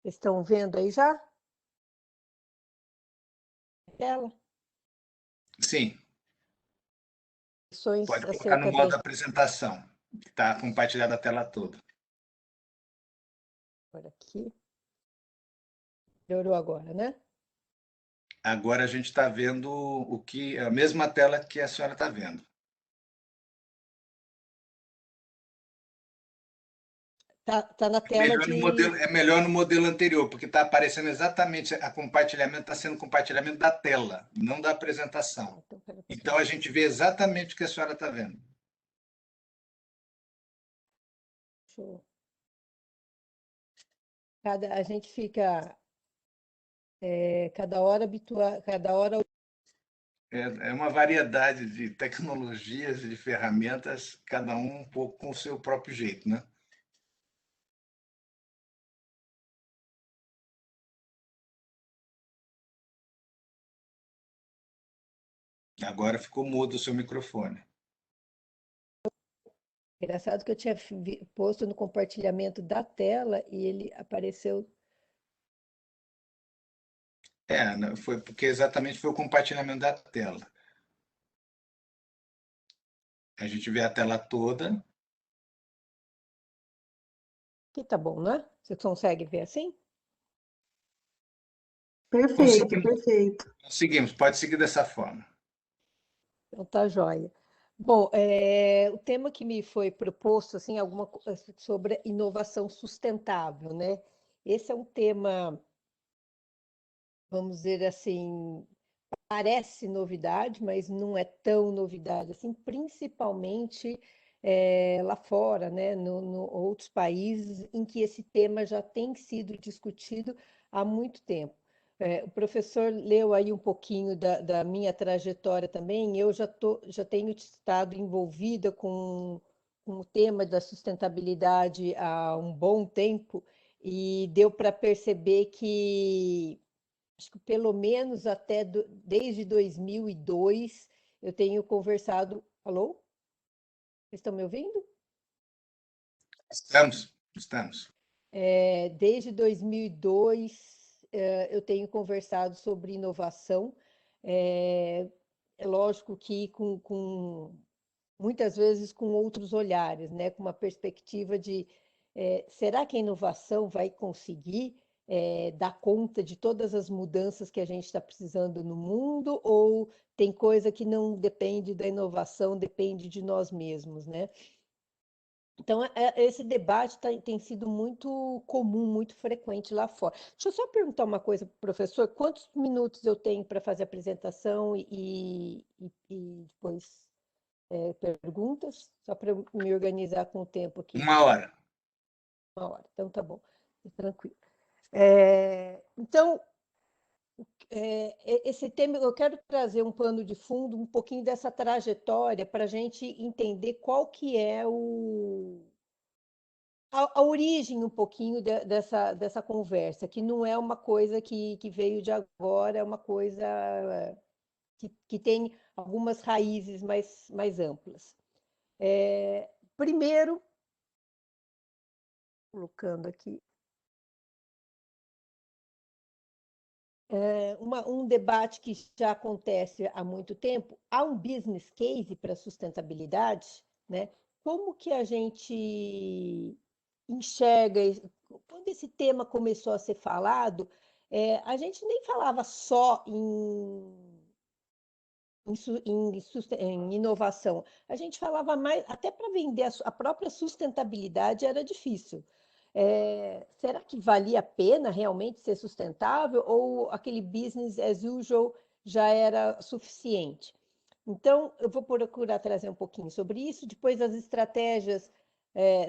Vocês estão vendo aí já? Tela? Sim, Questões pode colocar no acerca modo da... apresentação, que está compartilhada a tela toda. Agora aqui. Melhorou agora, né? Agora a gente está vendo a mesma tela que a senhora está vendo. Tá na tela de... É melhor no modelo anterior, porque está aparecendo exatamente, a compartilhamento está sendo compartilhamento da tela, não da apresentação. Então, pera um pouquinho. Então a gente vê exatamente o que a senhora está vendo. Show. A gente fica cada hora cada hora É uma variedade de tecnologias e de ferramentas, cada um pouco com o seu próprio jeito, né? Agora ficou mudo o seu microfone. Engraçado que eu tinha posto no compartilhamento da tela e ele apareceu. Foi porque exatamente foi o compartilhamento da tela. A gente vê a tela toda. Que tá bom, né? Você consegue ver assim? Perfeito, Conseguimos, perfeito. conseguimos, pode seguir dessa forma. Então tá joia. Bom, o tema que me foi proposto, assim, sobre inovação sustentável, né? Esse é um tema, vamos dizer assim, parece novidade, mas não é tão novidade assim, principalmente lá fora, né, no outros países em que esse tema já tem sido discutido há muito tempo. O professor leu aí um pouquinho da minha trajetória também. Eu já tenho estado envolvida com o tema da sustentabilidade há um bom tempo e deu para perceber que acho que pelo menos desde 2002 eu tenho conversado. Alô? Vocês estão me ouvindo? Estamos. Desde 2002 eu tenho conversado sobre inovação. É, é lógico que muitas vezes com outros olhares, né? Com uma perspectiva de será que a inovação vai conseguir dar conta de todas as mudanças que a gente está precisando no mundo, ou tem coisa que não depende da inovação, depende de nós mesmos, né? Então, esse debate tem sido muito comum, muito frequente lá fora. Deixa eu só perguntar uma coisa para o professor: quantos minutos eu tenho para fazer a apresentação e depois perguntas, só para eu me organizar com o tempo aqui. 1 hora. 1 hora, então tá bom, tranquilo. Então, esse tema, eu quero trazer um pano de fundo, um pouquinho dessa trajetória, para a gente entender qual que é a origem um pouquinho dessa conversa, que não é uma coisa que veio de agora, é uma coisa que tem algumas raízes mais amplas. Primeiro, colocando aqui, um debate que já acontece há muito tempo. Há um business case para sustentabilidade, né? Como que a gente enxerga, quando esse tema começou a ser falado, a gente nem falava só em inovação. A gente falava mais, até para vender a própria sustentabilidade era difícil. Será que valia a pena realmente ser sustentável ou aquele business as usual já era suficiente? Então, eu vou procurar trazer um pouquinho sobre isso, depois as estratégias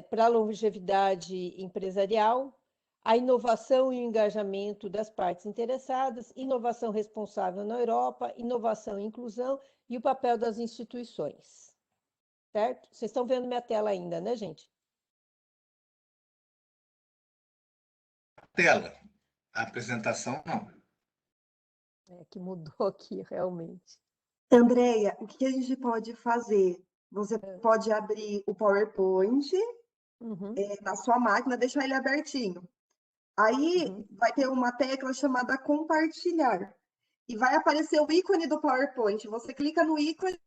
para a longevidade empresarial, a inovação e o engajamento das partes interessadas, inovação responsável na Europa, inovação e inclusão e o papel das instituições. Certo? Vocês estão vendo minha tela ainda, né, gente? Tela. A apresentação, não. Que mudou aqui, realmente. Andréia, o que a gente pode fazer? Você pode abrir o PowerPoint Uhum, na sua máquina, deixar ele abertinho. Aí uhum. vai ter uma tecla chamada compartilhar. E vai aparecer o ícone do PowerPoint. Você clica no ícone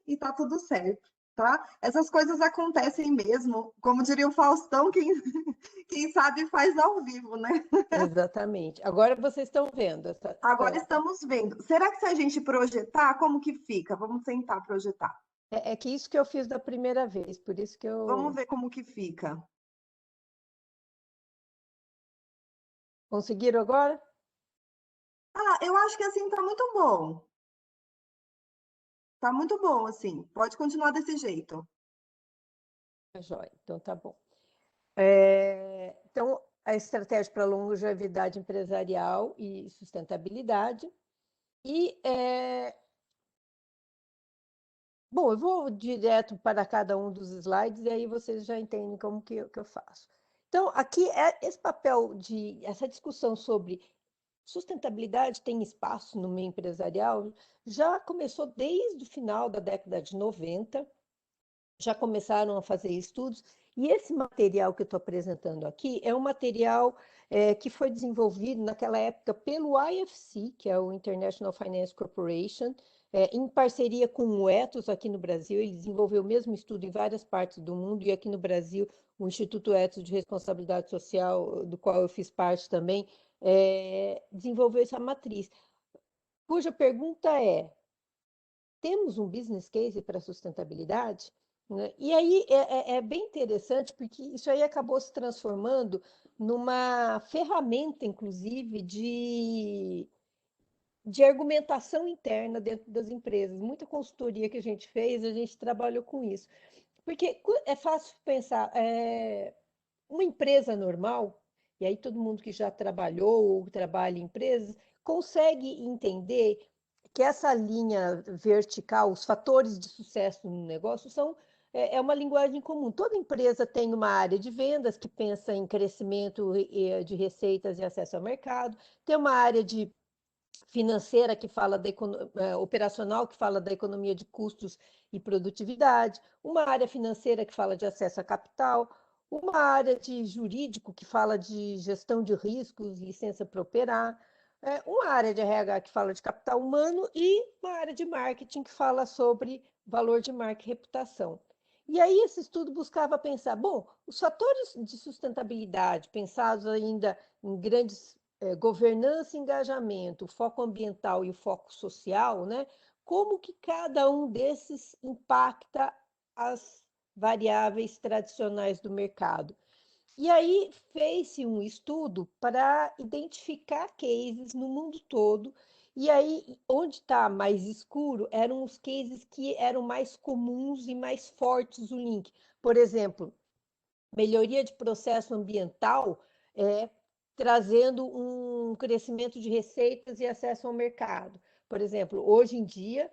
e tá tudo certo, tá? Essas coisas acontecem mesmo. Como diria o Faustão, quem sabe faz ao vivo, né? Exatamente. Agora vocês estão vendo. Agora estamos vendo. Será que se a gente projetar, como que fica? Vamos tentar projetar. É que isso que eu fiz da primeira vez, por isso que Vamos eu... ver como que fica. Conseguiram agora? Ah, eu acho que assim tá muito bom. Tá muito bom, assim. Pode continuar desse jeito. Tá joia, então tá bom. Então, a estratégia para longevidade empresarial e sustentabilidade. E, bom, eu vou direto para cada um dos slides e aí vocês já entendem como que eu faço. Então, aqui esse papel essa discussão sobre sustentabilidade tem espaço no meio empresarial, já começou desde o final da década de 90. já começaram a fazer estudos, e esse material que eu estou apresentando aqui é um material que foi desenvolvido naquela época pelo IFC, que é o International Finance Corporation, em parceria com o Ethos aqui no Brasil. Ele desenvolveu o mesmo estudo em várias partes do mundo, e aqui no Brasil o Instituto Ethos de Responsabilidade Social, do qual eu fiz parte também, desenvolveu essa matriz, cuja pergunta é: temos um business case para sustentabilidade? Né? E aí é bem interessante, porque isso aí acabou se transformando numa ferramenta, inclusive, de argumentação interna dentro das empresas. Muita consultoria que a gente fez, a gente trabalhou com isso. Porque é fácil pensar, uma empresa normal, e aí todo mundo que já trabalhou ou trabalha em empresas, consegue entender que essa linha vertical, os fatores de sucesso no negócio é uma linguagem comum. Toda empresa tem uma área de vendas que pensa em crescimento de receitas e acesso ao mercado, tem uma área de financeira que fala operacional, que fala da economia de custos e produtividade, uma área financeira que fala de acesso a capital, uma área de jurídico que fala de gestão de riscos, licença para operar, uma área de RH que fala de capital humano e uma área de marketing que fala sobre valor de marca e reputação. E aí esse estudo buscava pensar, bom, os fatores de sustentabilidade, pensados ainda em grandes governança e engajamento, o foco ambiental e o foco social, né? Como que cada um desses impacta as variáveis tradicionais do mercado? E aí fez-se um estudo para identificar cases no mundo todo, e aí onde está mais escuro eram os cases que eram mais comuns e mais fortes o link. Por exemplo, melhoria de processo ambiental, trazendo um crescimento de receitas e acesso ao mercado. Por exemplo, hoje em dia,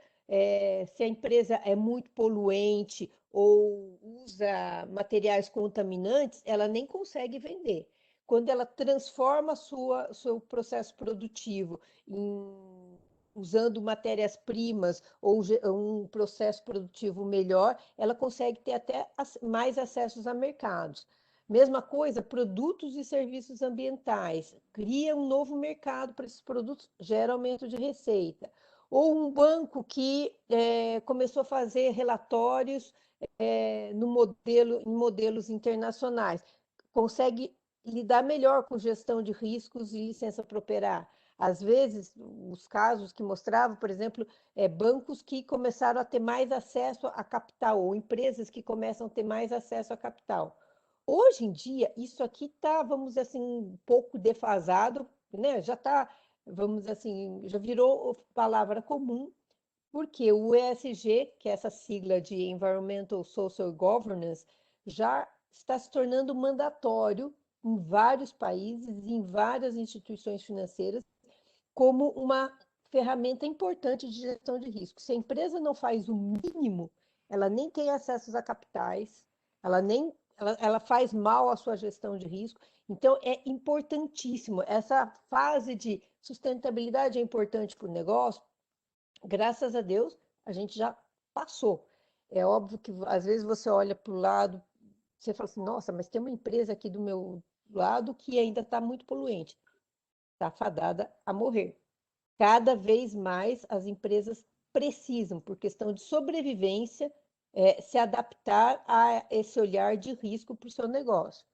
se a empresa é muito poluente ou usa materiais contaminantes, ela nem consegue vender. Quando ela transforma seu processo produtivo usando matérias-primas ou um processo produtivo melhor, ela consegue ter até mais acessos a mercados. Mesma coisa, produtos e serviços ambientais. Cria um novo mercado para esses produtos, gera aumento de receita. Ou um banco que começou a fazer relatórios em modelos internacionais. Consegue lidar melhor com gestão de riscos e licença para operar. Às vezes, os casos que mostravam, por exemplo, bancos que começaram a ter mais acesso a capital, ou empresas que começam a ter mais acesso a capital. Hoje em dia, isso aqui está, vamos dizer assim, um pouco defasado, né? Já está, vamos dizer assim, já virou palavra comum, porque o ESG, que é essa sigla de Environmental Social Governance, já está se tornando mandatório em vários países e em várias instituições financeiras como uma ferramenta importante de gestão de risco. Se a empresa não faz o mínimo, ela nem tem acesso a capitais, ela faz mal à sua gestão de risco. Então, é importantíssimo. Essa fase de sustentabilidade é importante para o negócio. Graças a Deus, a gente já passou. É óbvio que, às vezes, você olha para o lado, você fala assim, nossa, mas tem uma empresa aqui do meu lado que ainda está muito poluente. Está fadada a morrer. Cada vez mais as empresas precisam, por questão de sobrevivência, se adaptar a esse olhar de risco para o seu negócio.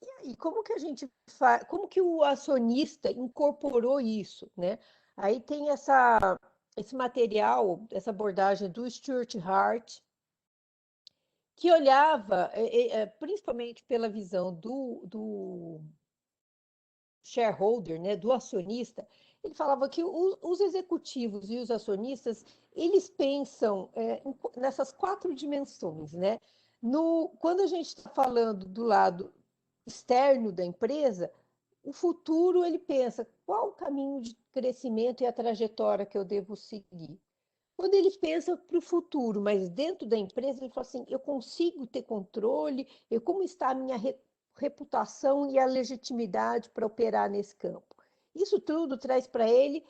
E aí, como que a gente faz, como que o acionista incorporou isso, né? Aí tem esse material, essa abordagem do Stuart Hart, que olhava, principalmente pela visão do shareholder, né, do acionista. Ele falava que os executivos e os acionistas, eles pensam nessas 4 dimensões, né? Quando a gente está falando do lado externo da empresa, o futuro ele pensa qual o caminho de crescimento e a trajetória que eu devo seguir. Quando ele pensa para o futuro, mas dentro da empresa, ele fala assim: eu consigo ter controle, como está a minha reputação e a legitimidade para operar nesse campo. Isso tudo traz para ele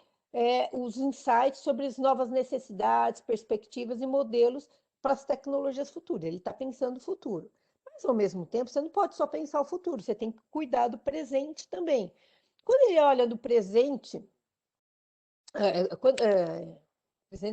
os insights sobre as novas necessidades, perspectivas e modelos para as tecnologias futuras, ele está pensando o futuro. Mas, ao mesmo tempo, você não pode só pensar o futuro, você tem que cuidar do presente também. Quando ele olha do presente,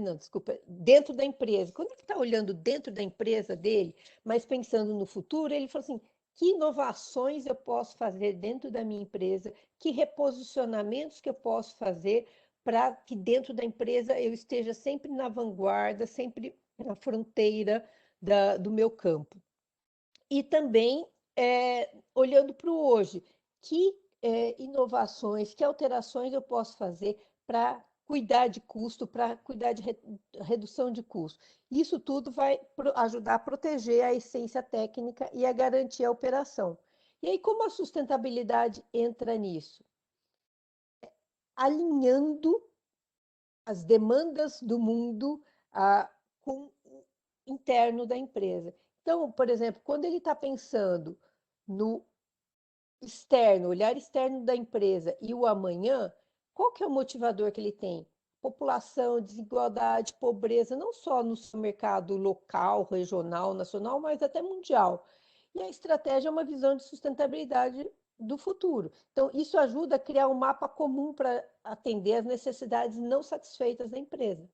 não, desculpa, dentro da empresa, quando ele está olhando dentro da empresa dele, mas pensando no futuro, ele fala assim, que inovações eu posso fazer dentro da minha empresa, que reposicionamentos que eu posso fazer para que dentro da empresa eu esteja sempre na vanguarda, sempre na fronteira do meu campo. E também, olhando para o hoje, que inovações, que alterações eu posso fazer para cuidar de custo, para cuidar de redução de custo. Isso tudo vai ajudar a proteger a essência técnica e a garantir a operação. E aí, como a sustentabilidade entra nisso? Alinhando as demandas do mundo com o interno da empresa. Então, por exemplo, quando ele está pensando no externo, olhar externo da empresa e o amanhã, qual que é o motivador que ele tem? População, desigualdade, pobreza, não só no seu mercado local, regional, nacional, mas até mundial. E a estratégia é uma visão de sustentabilidade do futuro. Então, isso ajuda a criar um mapa comum para atender às necessidades não satisfeitas da empresa.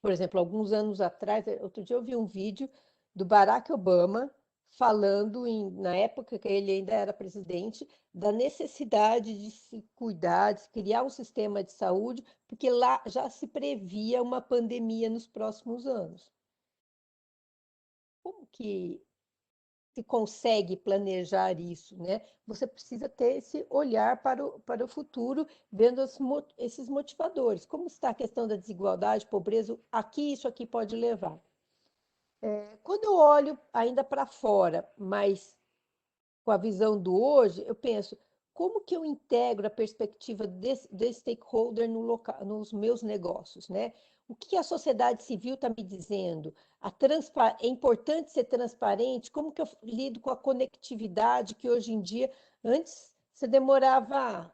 Por exemplo, alguns anos atrás, outro dia eu vi um vídeo do Barack Obama falando, na época que ele ainda era presidente, da necessidade de se cuidar, de criar um sistema de saúde, porque lá já se previa uma pandemia nos próximos anos. Como que se consegue planejar isso, né? Você precisa ter esse olhar para o futuro, vendo esses motivadores. Como está a questão da desigualdade, pobreza, isso aqui pode levar. Quando eu olho ainda para fora, mas com a visão do hoje, eu penso, como que eu integro a perspectiva de stakeholder nos meus negócios, né? O que a sociedade civil está me dizendo? É importante ser transparente? Como que eu lido com a conectividade que hoje em dia, antes você demorava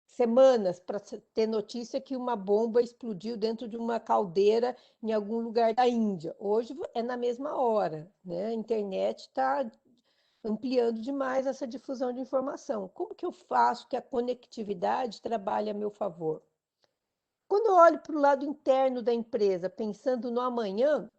semanas para ter notícia que uma bomba explodiu dentro de uma caldeira em algum lugar da Índia. Hoje é na mesma hora, né? A internet está ampliando demais essa difusão de informação. Como que eu faço que a conectividade trabalhe a meu favor? Quando eu olho para o lado interno da empresa, pensando no amanhã,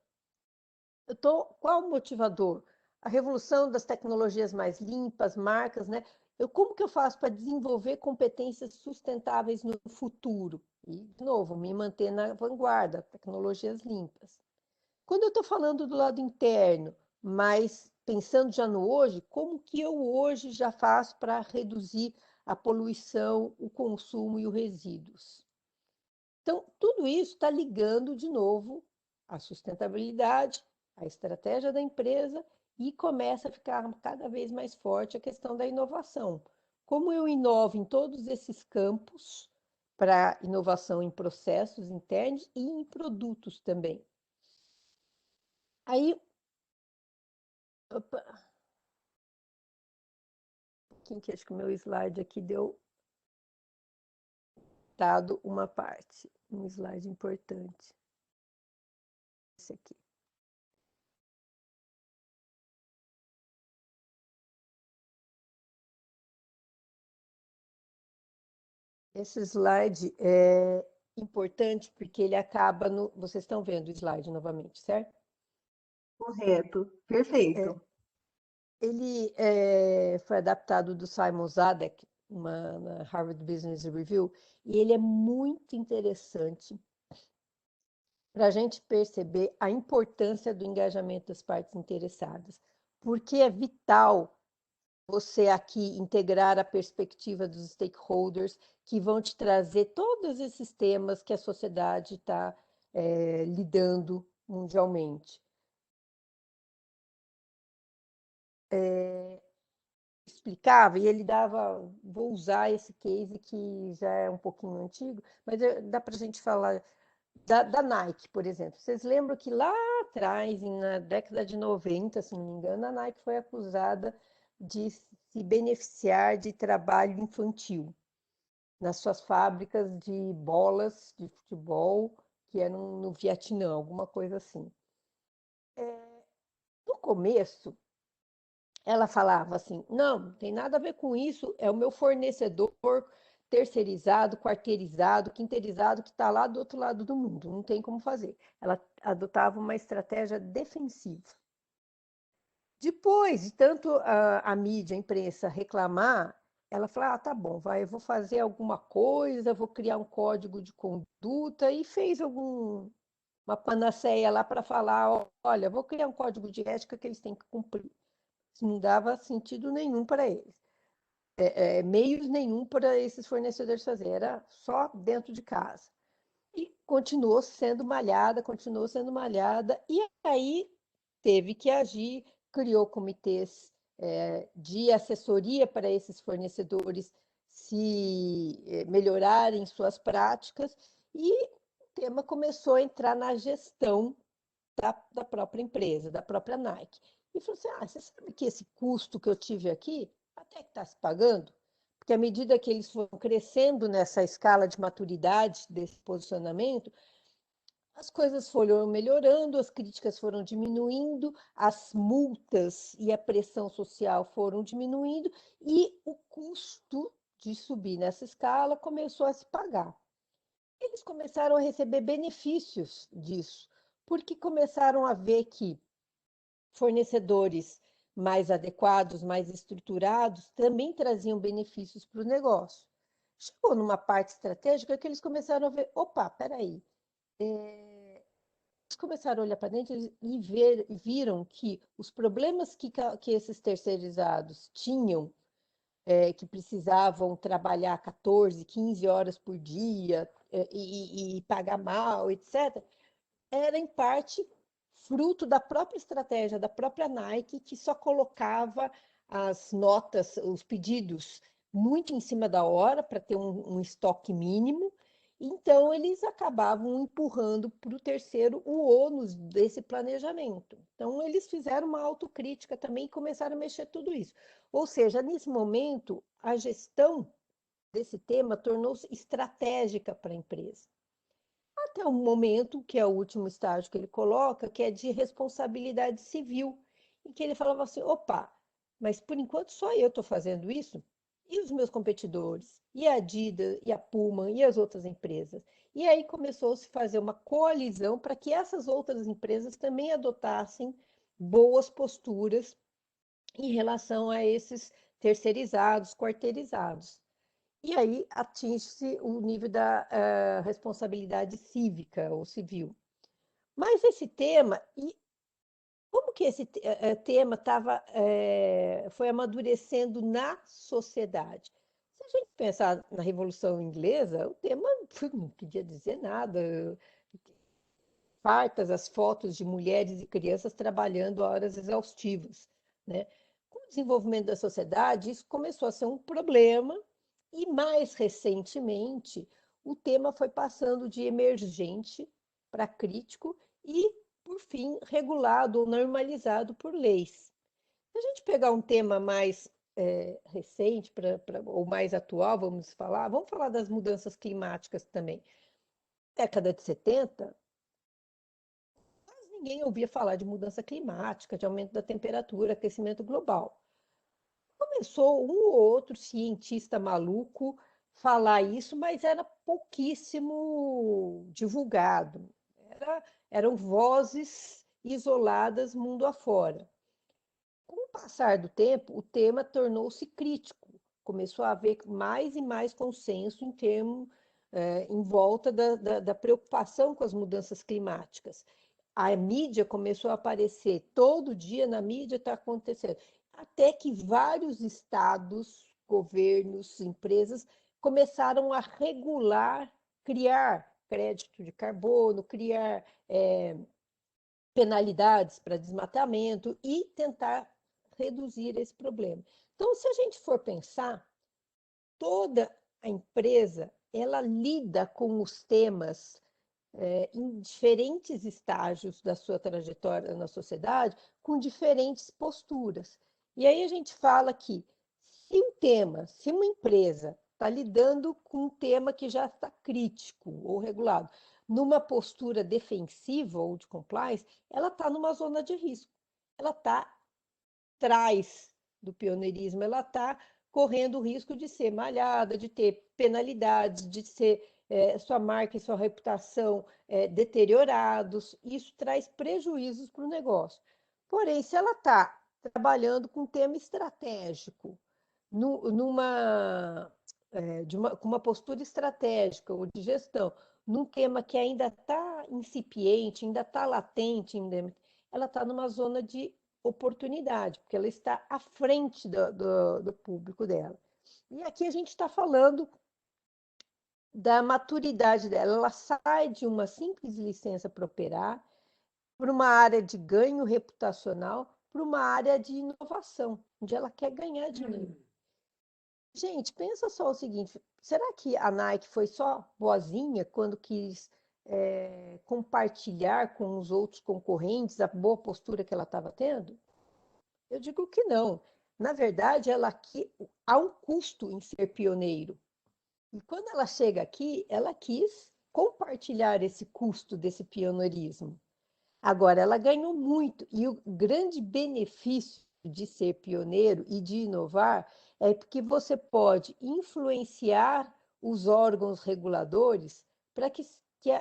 qual o motivador? A revolução das tecnologias mais limpas, marcas, né? Como que eu faço para desenvolver competências sustentáveis no futuro? E, de novo, me manter na vanguarda, tecnologias limpas. Quando eu estou falando do lado interno, mas pensando já no hoje, como que eu hoje já faço para reduzir a poluição, o consumo e os resíduos? Então, tudo isso está ligando de novo a sustentabilidade, a estratégia da empresa e começa a ficar cada vez mais forte a questão da inovação. Como eu inovo em todos esses campos para inovação em processos internos e em produtos também. Aí, opa, que acho que o meu slide aqui deu dado uma parte, um slide importante. Esse aqui. Esse slide é importante porque ele acaba no... Vocês estão vendo o slide novamente, certo? Correto, perfeito. Ele foi adaptado do Simon Zadek, na Harvard Business Review, e ele é muito interessante para a gente perceber a importância do engajamento das partes interessadas, porque é vital você aqui integrar a perspectiva dos stakeholders que vão te trazer todos esses temas que a sociedade está lidando mundialmente. Explicava e ele dava, vou usar esse case que já é um pouquinho antigo, mas dá para a gente falar da Nike, por exemplo. Vocês lembram que lá atrás, na década de 90, se não me engano, a Nike foi acusada de se beneficiar de trabalho infantil nas suas fábricas de bolas de futebol que eram no Vietnã, alguma coisa assim. No começo, ela falava assim: não tem nada a ver com isso, é o meu fornecedor terceirizado, quarteirizado, quinteirizado, que está lá do outro lado do mundo, não tem como fazer. Ela adotava uma estratégia defensiva. Depois de tanto a mídia, a imprensa reclamar, ela falou: ah, tá bom, eu vou fazer alguma coisa, vou criar um código de conduta, e fez uma panaceia lá para falar: olha, vou criar um código de ética que eles têm que cumprir. Isso não dava sentido nenhum para eles, meios nenhum para esses fornecedores fazer, era só dentro de casa. E continuou sendo malhada, e aí teve que agir, criou comitês de assessoria para esses fornecedores se melhorarem suas práticas, e o tema começou a entrar na gestão da própria empresa, da própria Nike. E falou assim: ah, você sabe que esse custo que eu tive aqui, até que está se pagando? Porque à medida que eles foram crescendo nessa escala de maturidade desse posicionamento, as coisas foram melhorando, as críticas foram diminuindo, as multas e a pressão social foram diminuindo, e o custo de subir nessa escala começou a se pagar. Eles começaram a receber benefícios disso, porque começaram a ver que fornecedores mais adequados, mais estruturados, também traziam benefícios para o negócio. Chegou numa parte estratégica que eles começaram a ver: opa, peraí. Eles começaram a olhar para dentro e viram que os problemas que esses terceirizados tinham, que precisavam trabalhar 14, 15 horas por dia, e pagar mal, etc., era em parte fruto da própria estratégia da própria Nike, que só colocava as notas, os pedidos muito em cima da hora para ter um estoque mínimo. Então, eles acabavam empurrando para o terceiro o ônus desse planejamento. Então, eles fizeram uma autocrítica também e começaram a mexer tudo isso. Ou seja, nesse momento, a gestão desse tema tornou-se estratégica para a empresa. Até o momento, que é o último estágio que ele coloca, que é de responsabilidade civil, em que ele falava assim: opa, mas por enquanto só eu estou fazendo isso, e os meus competidores, e a Adidas, e a Puma, e as outras empresas. E aí começou-se a fazer uma coalizão para que essas outras empresas também adotassem boas posturas em relação a esses terceirizados, quarteirizados. E aí atinge-se o nível da responsabilidade cívica ou civil. Mas esse tema, e como que esse tema foi amadurecendo na sociedade? Se a gente pensar na Revolução Inglesa, o tema não queria dizer nada. Fartas as fotos de mulheres e crianças trabalhando a horas exaustivas, né? Com o desenvolvimento da sociedade, isso começou a ser um problema, e mais recentemente o tema foi passando de emergente para crítico e, por fim, regulado ou normalizado por leis. Se a gente pegar um tema mais recente ou mais atual, vamos falar das mudanças climáticas também. Década de 70, ninguém ouvia falar de mudança climática, de aumento da temperatura, aquecimento global. Começou um ou outro cientista maluco falar isso, mas era pouquíssimo divulgado. Eram vozes isoladas mundo afora. Com o passar do tempo, o tema tornou-se crítico. Começou a haver mais e mais consenso em volta da preocupação com as mudanças climáticas. A mídia começou a aparecer, todo dia na mídia está acontecendo, até que vários estados, governos, empresas começaram a regular, criar crédito de carbono, criar penalidades para desmatamento e tentar reduzir esse problema. Então, se a gente for pensar, toda a empresa ela lida com os temas em diferentes estágios da sua trajetória na sociedade, com diferentes posturas. E aí a gente fala que se uma empresa está lidando com um tema que já está crítico ou regulado, numa postura defensiva ou de compliance, ela está numa zona de risco. Ela está atrás do pioneirismo, ela está correndo o risco de ser malhada, de ter penalidades, de ser sua marca e sua reputação deteriorados. Isso traz prejuízos para o negócio. Porém, se ela está trabalhando com um tema estratégico, com uma postura estratégica ou de gestão, num tema que ainda está incipiente, ainda está latente, ela está numa zona de oportunidade, porque ela está à frente do público dela. E aqui a gente está falando da maturidade dela. Ela sai de uma simples licença para operar para uma área de ganho reputacional, para uma área de inovação, onde ela quer ganhar dinheiro. Gente, pensa só o seguinte, será que a Nike foi só boazinha quando quis compartilhar com os outros concorrentes a boa postura que ela estava tendo? Eu digo que não. Na verdade, há um custo em ser pioneiro. E quando ela chega aqui, ela quis compartilhar esse custo desse pioneirismo. Agora, ela ganhou muito, e o grande benefício de ser pioneiro e de inovar é porque você pode influenciar os órgãos reguladores para que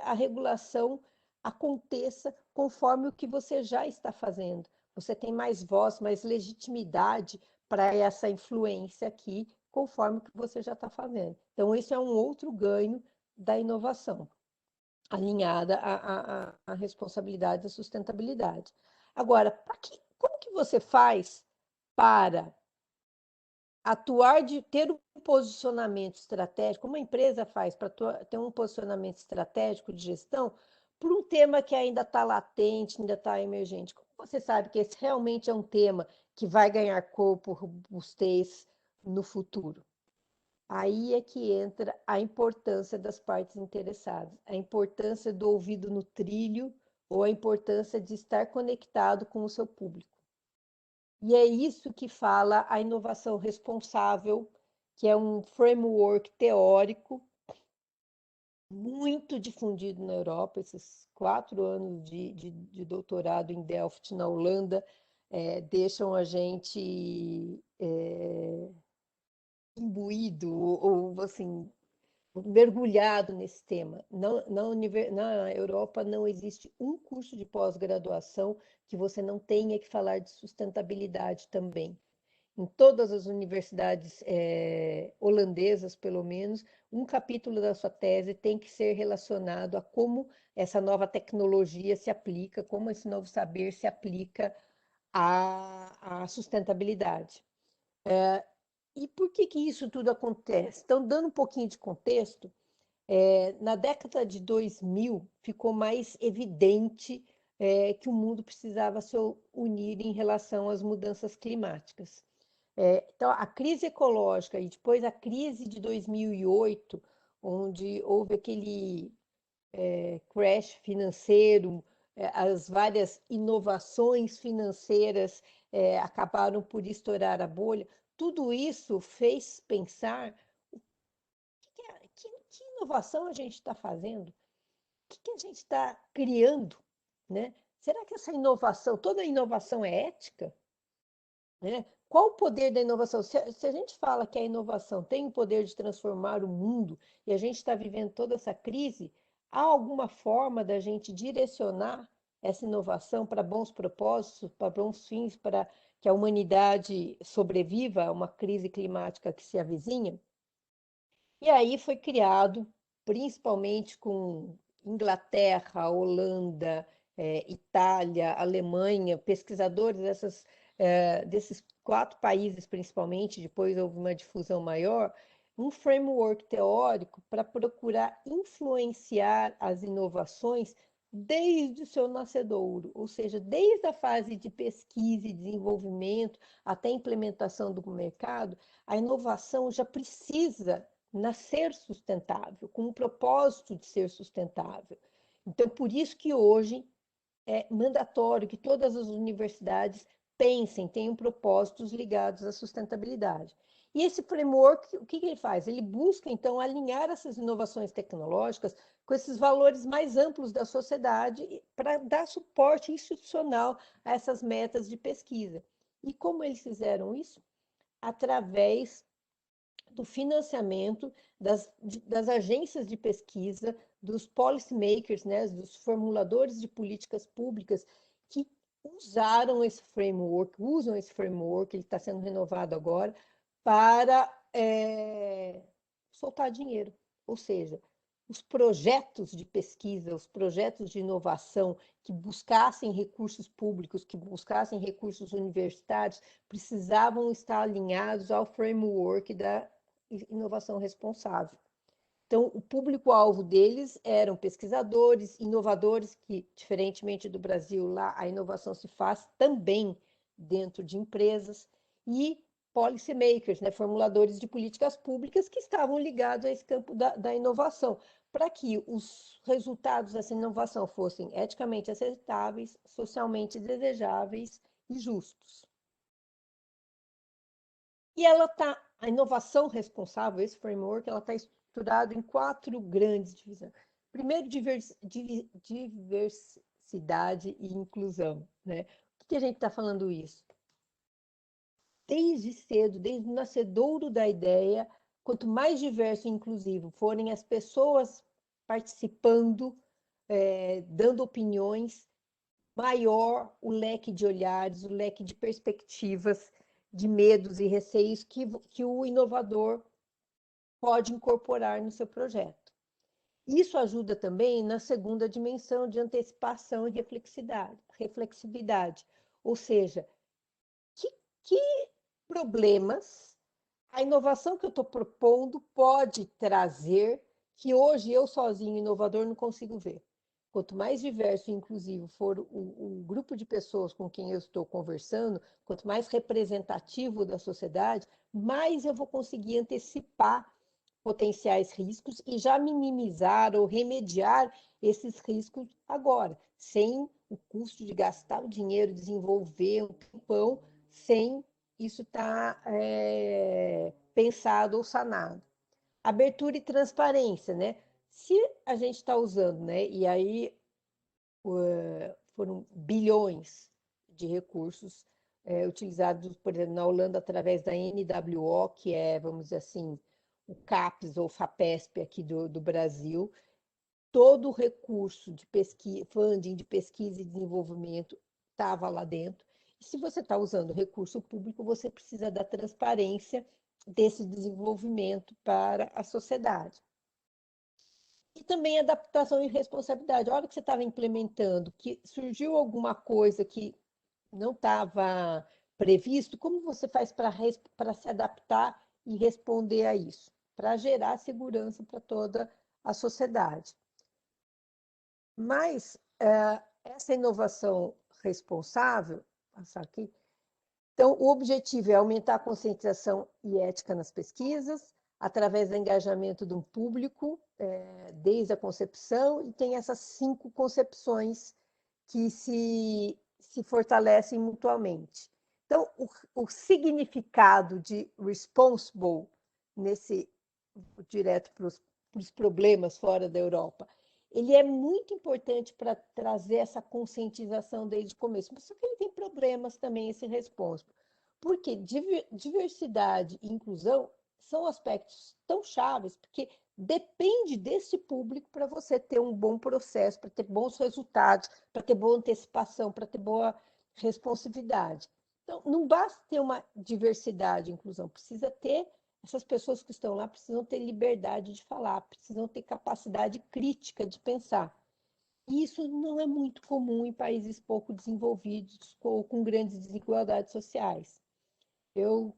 a regulação aconteça conforme o que você já está fazendo. Você tem mais voz, mais legitimidade para essa influência aqui, conforme o que você já está fazendo. Então, esse é um outro ganho da inovação, alinhada à responsabilidade e à sustentabilidade. Agora, como que você faz para ter um posicionamento estratégico, como a empresa faz para ter um posicionamento estratégico de gestão para um tema que ainda está latente, ainda está emergente? Como você sabe que esse realmente é um tema que vai ganhar corpo, robustez no futuro? Aí é que entra a importância das partes interessadas, a importância do ouvido no trilho ou a importância de estar conectado com o seu público. E é isso que fala a inovação responsável, que é um framework teórico muito difundido na Europa. Esses 4 anos de doutorado em Delft, na Holanda, deixam a gente imbuído ou assim, mergulhado nesse tema. Na Europa não existe um curso de pós-graduação que você não tenha que falar de sustentabilidade também. Em todas as universidades holandesas, pelo menos, um capítulo da sua tese tem que ser relacionado a como essa nova tecnologia se aplica, como esse novo saber se aplica à sustentabilidade. E por que isso tudo acontece? Então, dando um pouquinho de contexto, na década de 2000 ficou mais evidente que o mundo precisava se unir em relação às mudanças climáticas. Então, a crise ecológica e depois a crise de 2008, onde houve aquele crash financeiro, as várias inovações financeiras acabaram por estourar a bolha. Tudo isso fez pensar que inovação a gente está fazendo, o que a gente está criando, né? Será que essa inovação, toda inovação é ética? Né? Qual o poder da inovação? Se a gente fala que a inovação tem o poder de transformar o mundo e a gente está vivendo toda essa crise, há alguma forma da gente direcionar essa inovação para bons propósitos, para bons fins, para que a humanidade sobreviva a uma crise climática que se avizinha? E aí foi criado, principalmente com Inglaterra, Holanda, Itália, Alemanha, pesquisadores desses 4 países principalmente, depois houve uma difusão maior, um framework teórico para procurar influenciar as inovações desde o seu nascedouro, ou seja, desde a fase de pesquisa e desenvolvimento até a implementação do mercado, a inovação já precisa nascer sustentável, com o propósito de ser sustentável. Então, por isso que hoje é mandatório que todas as universidades pensem, tenham propósitos ligados à sustentabilidade. E esse framework, o que ele faz? Ele busca, então, alinhar essas inovações tecnológicas com esses valores mais amplos da sociedade para dar suporte institucional a essas metas de pesquisa. E como eles fizeram isso? Através do financiamento das agências de pesquisa, dos policymakers, né, dos formuladores de políticas públicas que usam esse framework, ele está sendo renovado agora, para soltar dinheiro. Ou seja, os projetos de pesquisa, os projetos de inovação que buscassem recursos públicos, que buscassem recursos universitários, precisavam estar alinhados ao framework da inovação responsável. Então, o público-alvo deles eram pesquisadores, inovadores, que, diferentemente do Brasil, lá a inovação se faz também dentro de empresas, e policymakers, né, formuladores de políticas públicas que estavam ligados a esse campo da inovação, para que os resultados dessa inovação fossem eticamente aceitáveis, socialmente desejáveis e justos. E a inovação responsável, esse framework, ela está estruturado em 4 grandes divisões. Primeiro, diversidade e inclusão, né? Por que a gente está falando isso? Desde cedo, desde o nascedouro da ideia, quanto mais diverso e inclusivo forem as pessoas participando, dando opiniões, maior o leque de olhares, o leque de perspectivas, de medos e receios que o inovador pode incorporar no seu projeto. Isso ajuda também na segunda dimensão de antecipação e reflexividade. Ou seja, que problemas a inovação que eu estou propondo pode trazer que hoje eu sozinho, inovador, não consigo ver. Quanto mais diverso e inclusivo for o grupo de pessoas com quem eu estou conversando, quanto mais representativo da sociedade, mais eu vou conseguir antecipar potenciais riscos e já minimizar ou remediar esses riscos agora, sem o custo de gastar o dinheiro, desenvolver um tempão, sem isso estar pensado ou sanado. Abertura e transparência, né? Se a gente está usando, né? E aí foram bilhões de recursos utilizados, por exemplo, na Holanda, através da NWO, que é, vamos dizer assim, o CAPES ou FAPESP aqui do Brasil. Todo o recurso de pesquisa, funding de pesquisa e desenvolvimento estava lá dentro. E se você está usando recurso público, você precisa da transparência desse desenvolvimento para a sociedade. E também adaptação e responsabilidade. A hora que você estava implementando, que surgiu alguma coisa que não estava previsto, como você faz para se adaptar e responder a isso? Para gerar segurança para toda a sociedade. Mas essa inovação responsável, passar aqui, então o objetivo é aumentar a conscientização e ética nas pesquisas, através do engajamento de um público, desde a concepção, e tem essas 5 concepções que se fortalecem mutuamente. Então, o significado de responsible, direto para os problemas fora da Europa, ele é muito importante para trazer essa conscientização desde o começo, mas só que ele tem problemas também, esse responsible. Porque diversidade e inclusão são aspectos tão chaves, porque depende desse público para você ter um bom processo, para ter bons resultados, para ter boa antecipação, para ter boa responsividade. Então, não basta ter uma diversidade e inclusão, precisa ter, essas pessoas que estão lá precisam ter liberdade de falar, precisam ter capacidade crítica de pensar. E isso não é muito comum em países pouco desenvolvidos ou com grandes desigualdades sociais. Eu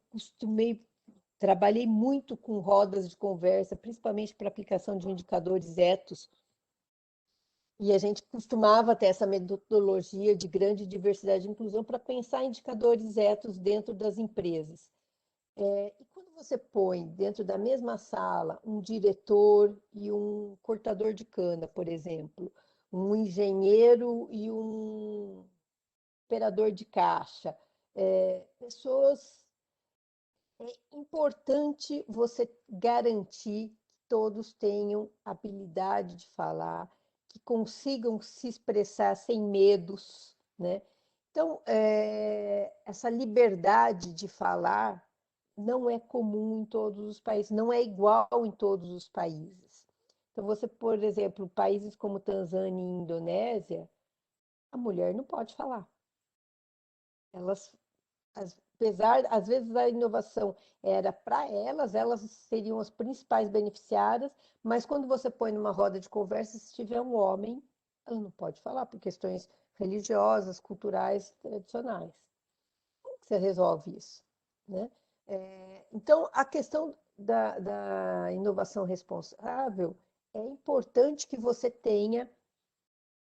trabalhei muito com rodas de conversa, principalmente para aplicação de indicadores etos, e a gente costumava ter essa metodologia de grande diversidade e inclusão para pensar indicadores etos dentro das empresas. E quando você põe dentro da mesma sala um diretor e um cortador de cana, por exemplo, um engenheiro e um operador de caixa, pessoas É importante você garantir que todos tenham habilidade de falar, que consigam se expressar sem medos, né? Então, essa liberdade de falar não é comum em todos os países, não é igual em todos os países. Então, você, por exemplo, países como Tanzânia e Indonésia, a mulher não pode falar. Elas apesar, às vezes a inovação era para elas, elas seriam as principais beneficiadas, mas quando você põe numa roda de conversa, se tiver um homem, ela não pode falar por questões religiosas, culturais, tradicionais. Como que você resolve isso, né? Então, a questão da inovação responsável é importante que você tenha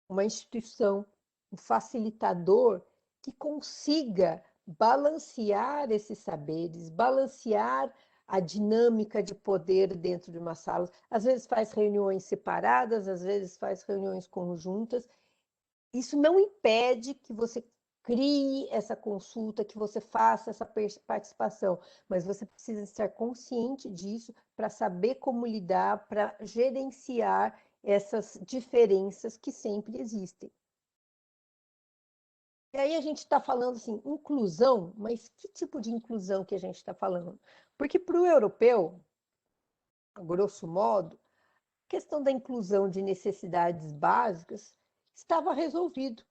uma instituição, um facilitador que consiga balancear esses saberes, balancear a dinâmica de poder dentro de uma sala. Às vezes faz reuniões separadas, às vezes faz reuniões conjuntas. Isso não impede que você crie essa consulta, que você faça essa participação, mas você precisa estar consciente disso para saber como lidar, para gerenciar essas diferenças que sempre existem. E aí a gente está falando assim, inclusão, mas que tipo de inclusão que a gente está falando? Porque para o europeu, a grosso modo, a questão da inclusão de necessidades básicas estava resolvido.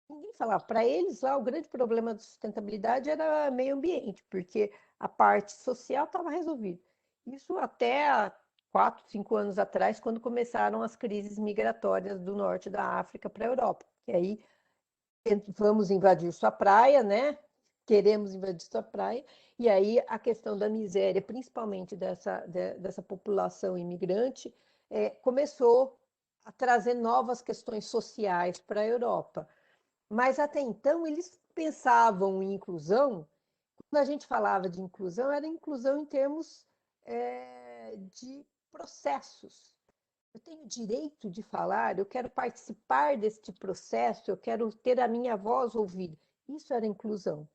Ninguém falava. Para eles, lá, o grande problema da sustentabilidade era meio ambiente, porque a parte social estava resolvida. Isso até há 4, 5 anos atrás, quando começaram as crises migratórias do norte da África para a Europa. E aí vamos invadir sua praia, né? Queremos invadir sua praia. E aí a questão da miséria, principalmente dessa população imigrante, começou a trazer novas questões sociais para a Europa. Mas até então eles pensavam em inclusão, quando a gente falava de inclusão, era inclusão em termos de processos. Eu tenho direito de falar, eu quero participar deste processo, eu quero ter a minha voz ouvida. Isso era inclusão.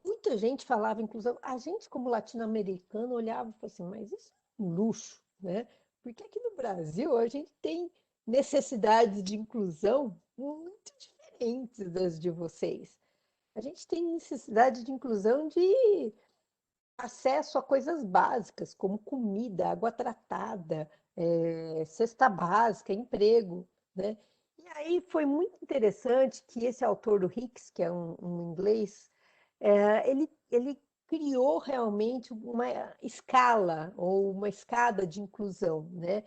Muita gente falava inclusão. A gente, como latino-americano, olhava e falava assim, mas isso é um luxo, né? Porque aqui no Brasil a gente tem necessidades de inclusão muito diferentes das de vocês. A gente tem necessidade de inclusão de acesso a coisas básicas, como comida, água tratada, cesta básica, emprego, né? E aí foi muito interessante que esse autor do Hicks, que é um inglês, ele criou realmente uma escala ou uma escada de inclusão, né?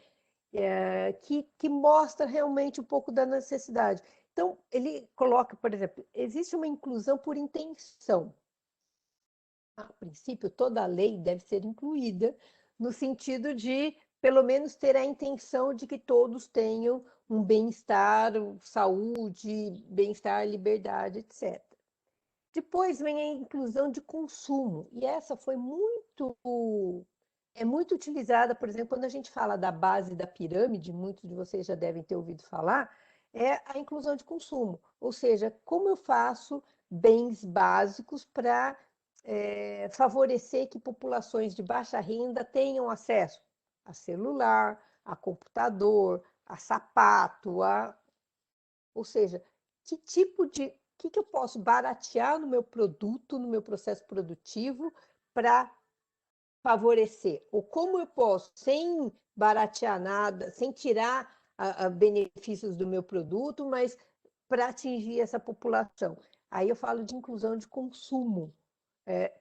Que mostra realmente um pouco da necessidade. Então, ele coloca, por exemplo, existe uma inclusão por intenção. A princípio, toda a lei deve ser incluída, no sentido de, pelo menos, ter a intenção de que todos tenham um bem-estar, saúde, bem-estar, liberdade, etc. Depois vem a inclusão de consumo, e essa foi muito utilizada, por exemplo, quando a gente fala da base da pirâmide, muitos de vocês já devem ter ouvido falar, é a inclusão de consumo, ou seja, como eu faço bens básicos para favorecer que populações de baixa renda tenham acesso a celular, a computador, a sapato, ou seja, que eu posso baratear no meu produto, no meu processo produtivo para favorecer? Ou como eu posso, sem baratear nada, sem tirar benefícios do meu produto, mas para atingir essa população? Aí eu falo de inclusão de consumo,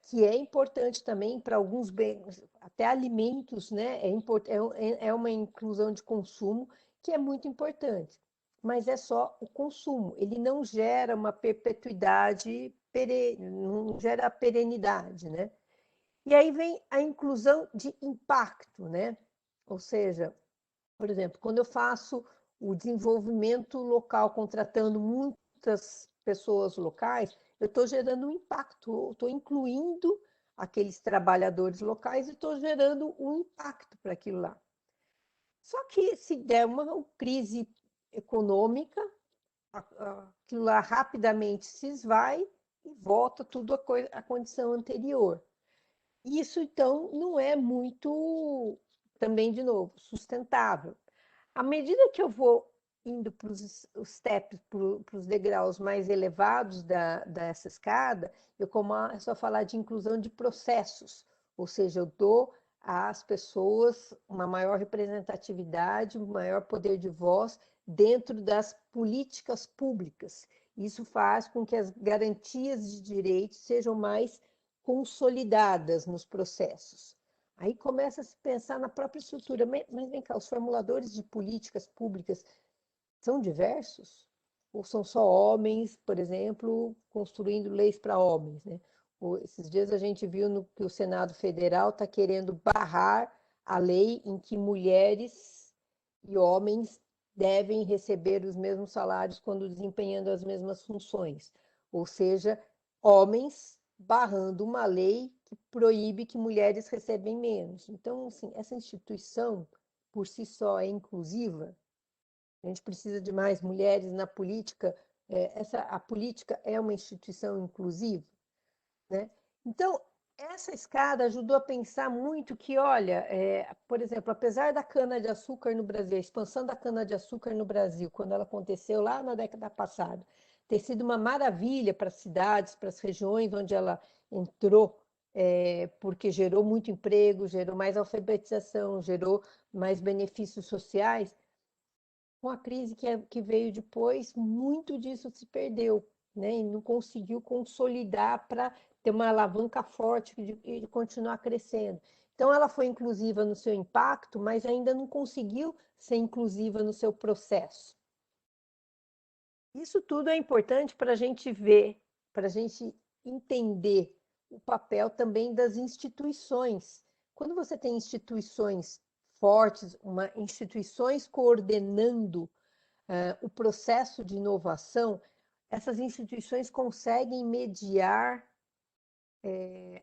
que é importante também para alguns bens, até alimentos, né? É uma inclusão de consumo que é muito importante, mas é só o consumo, ele não gera uma perpetuidade, não gera perenidade, né? E aí vem a inclusão de impacto, né? Ou seja, por exemplo, quando eu faço o desenvolvimento local, contratando muitas pessoas locais, eu estou gerando um impacto, estou incluindo aqueles trabalhadores locais e estou gerando um impacto para aquilo lá. Só que se der uma crise econômica, aquilo lá rapidamente se esvai e volta tudo à condição anterior. Isso, então, não é muito, também, de novo, sustentável. À medida que eu vou indo para os steps, para os degraus mais elevados dessa escada, eu começo a falar de inclusão de processos, ou seja, eu dou às pessoas uma maior representatividade, um maior poder de voz dentro das políticas públicas. Isso faz com que as garantias de direitos sejam mais consolidadas nos processos. Aí começa a se pensar na própria estrutura. Mas vem cá, os formuladores de políticas públicas são diversos? Ou são só homens, por exemplo, construindo leis para homens, né? Esses dias a gente viu que o Senado Federal está querendo barrar a lei em que mulheres e homens devem receber os mesmos salários quando desempenhando as mesmas funções. Ou seja, homens barrando uma lei que proíbe que mulheres recebem menos. Então, assim, essa instituição, por si só, é inclusiva. A gente precisa de mais mulheres na política. A política é uma instituição inclusiva, né? Então, essa escada ajudou a pensar muito que, olha, por exemplo, apesar da cana-de-açúcar no Brasil, a expansão da cana-de-açúcar no Brasil, quando ela aconteceu lá na década passada, ter sido uma maravilha para as cidades, para as regiões onde ela entrou, porque gerou muito emprego, gerou mais alfabetização, gerou mais benefícios sociais. Com a crise que veio depois, muito disso se perdeu, né? E não conseguiu consolidar para ter uma alavanca forte de continuar crescendo. Então, ela foi inclusiva no seu impacto, mas ainda não conseguiu ser inclusiva no seu processo. Isso tudo é importante para a gente ver, para a gente entender o papel também das instituições. Quando você tem instituições fortes, instituições coordenando o processo de inovação, essas instituições conseguem mediar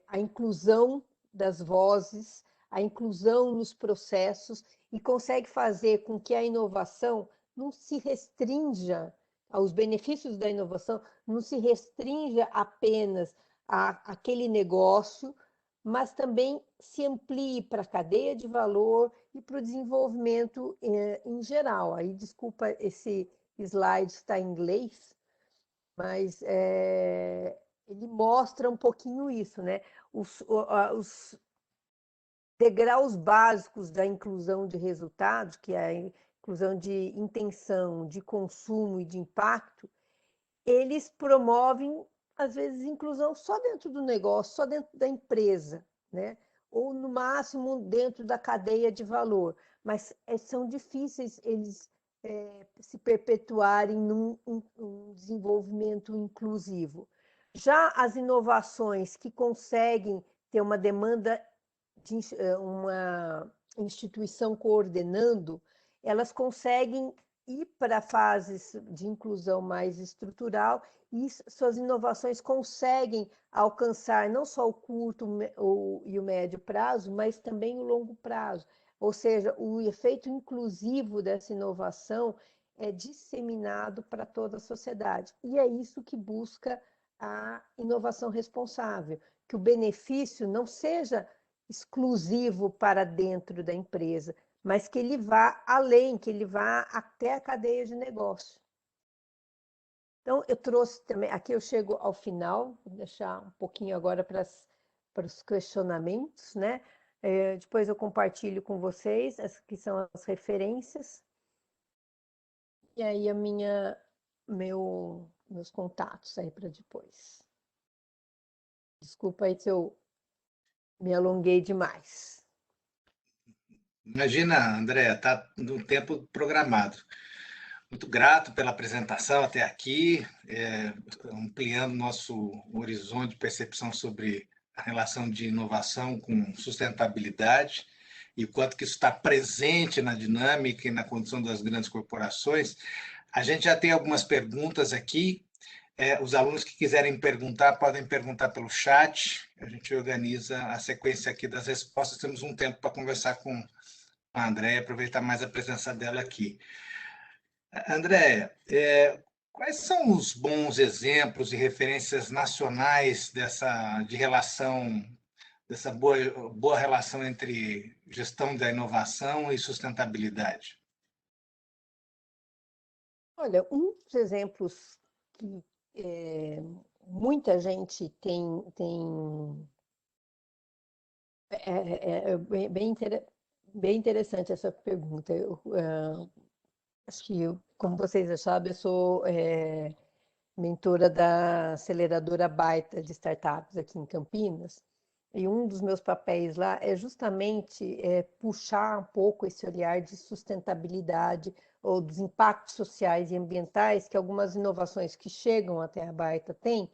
a inclusão das vozes, a inclusão nos processos e consegue fazer com que a inovação não se restrinja aos benefícios da inovação, não se restrinja apenas àquele negócio, mas também se amplie para a cadeia de valor e para o desenvolvimento em geral. Aí, desculpa, esse slide está em inglês, mas ele mostra um pouquinho isso, né? Os degraus básicos da inclusão de resultados, que é a inclusão de intenção, de consumo e de impacto, eles promovem, às vezes, inclusão só dentro do negócio, só dentro da empresa, né? Ou, no máximo, dentro da cadeia de valor. Mas são difíceis eles se perpetuarem num desenvolvimento inclusivo. Já as inovações que conseguem ter uma demanda de uma instituição coordenando, elas conseguem ir para fases de inclusão mais estrutural e suas inovações conseguem alcançar não só o curto e o médio prazo, mas também o longo prazo. Ou seja, o efeito inclusivo dessa inovação é disseminado para toda a sociedade. E é isso que busca a inovação responsável, que o benefício não seja exclusivo para dentro da empresa, mas que ele vá além, que ele vá até a cadeia de negócio. Então, eu trouxe também, aqui eu chego ao final, vou deixar um pouquinho agora para os questionamentos, né? Depois eu compartilho com vocês, essas que são as referências, e aí meus contatos aí para depois. Desculpa aí se eu me alonguei demais. Imagina, André, está no tempo programado. Muito grato pela apresentação até aqui, ampliando nosso horizonte de percepção sobre a relação de inovação com sustentabilidade e o quanto que isso está presente na dinâmica e na condição das grandes corporações. A gente já tem algumas perguntas aqui. Os alunos que quiserem perguntar, podem perguntar pelo chat. A gente organiza a sequência aqui das respostas. Temos um tempo para conversar com a Andréia, aproveitar mais a presença dela aqui. Andréia, Quais são os bons exemplos e referências nacionais de relação, dessa boa relação entre gestão da inovação e sustentabilidade? Olha, um dos exemplos que muita gente bem interessante essa pergunta. Acho que, como vocês já sabem, eu sou mentora da aceleradora Baita de startups aqui em Campinas. E um dos meus papéis lá é justamente puxar um pouco esse olhar de sustentabilidade ou dos impactos sociais e ambientais que algumas inovações que chegam até a Baita têm,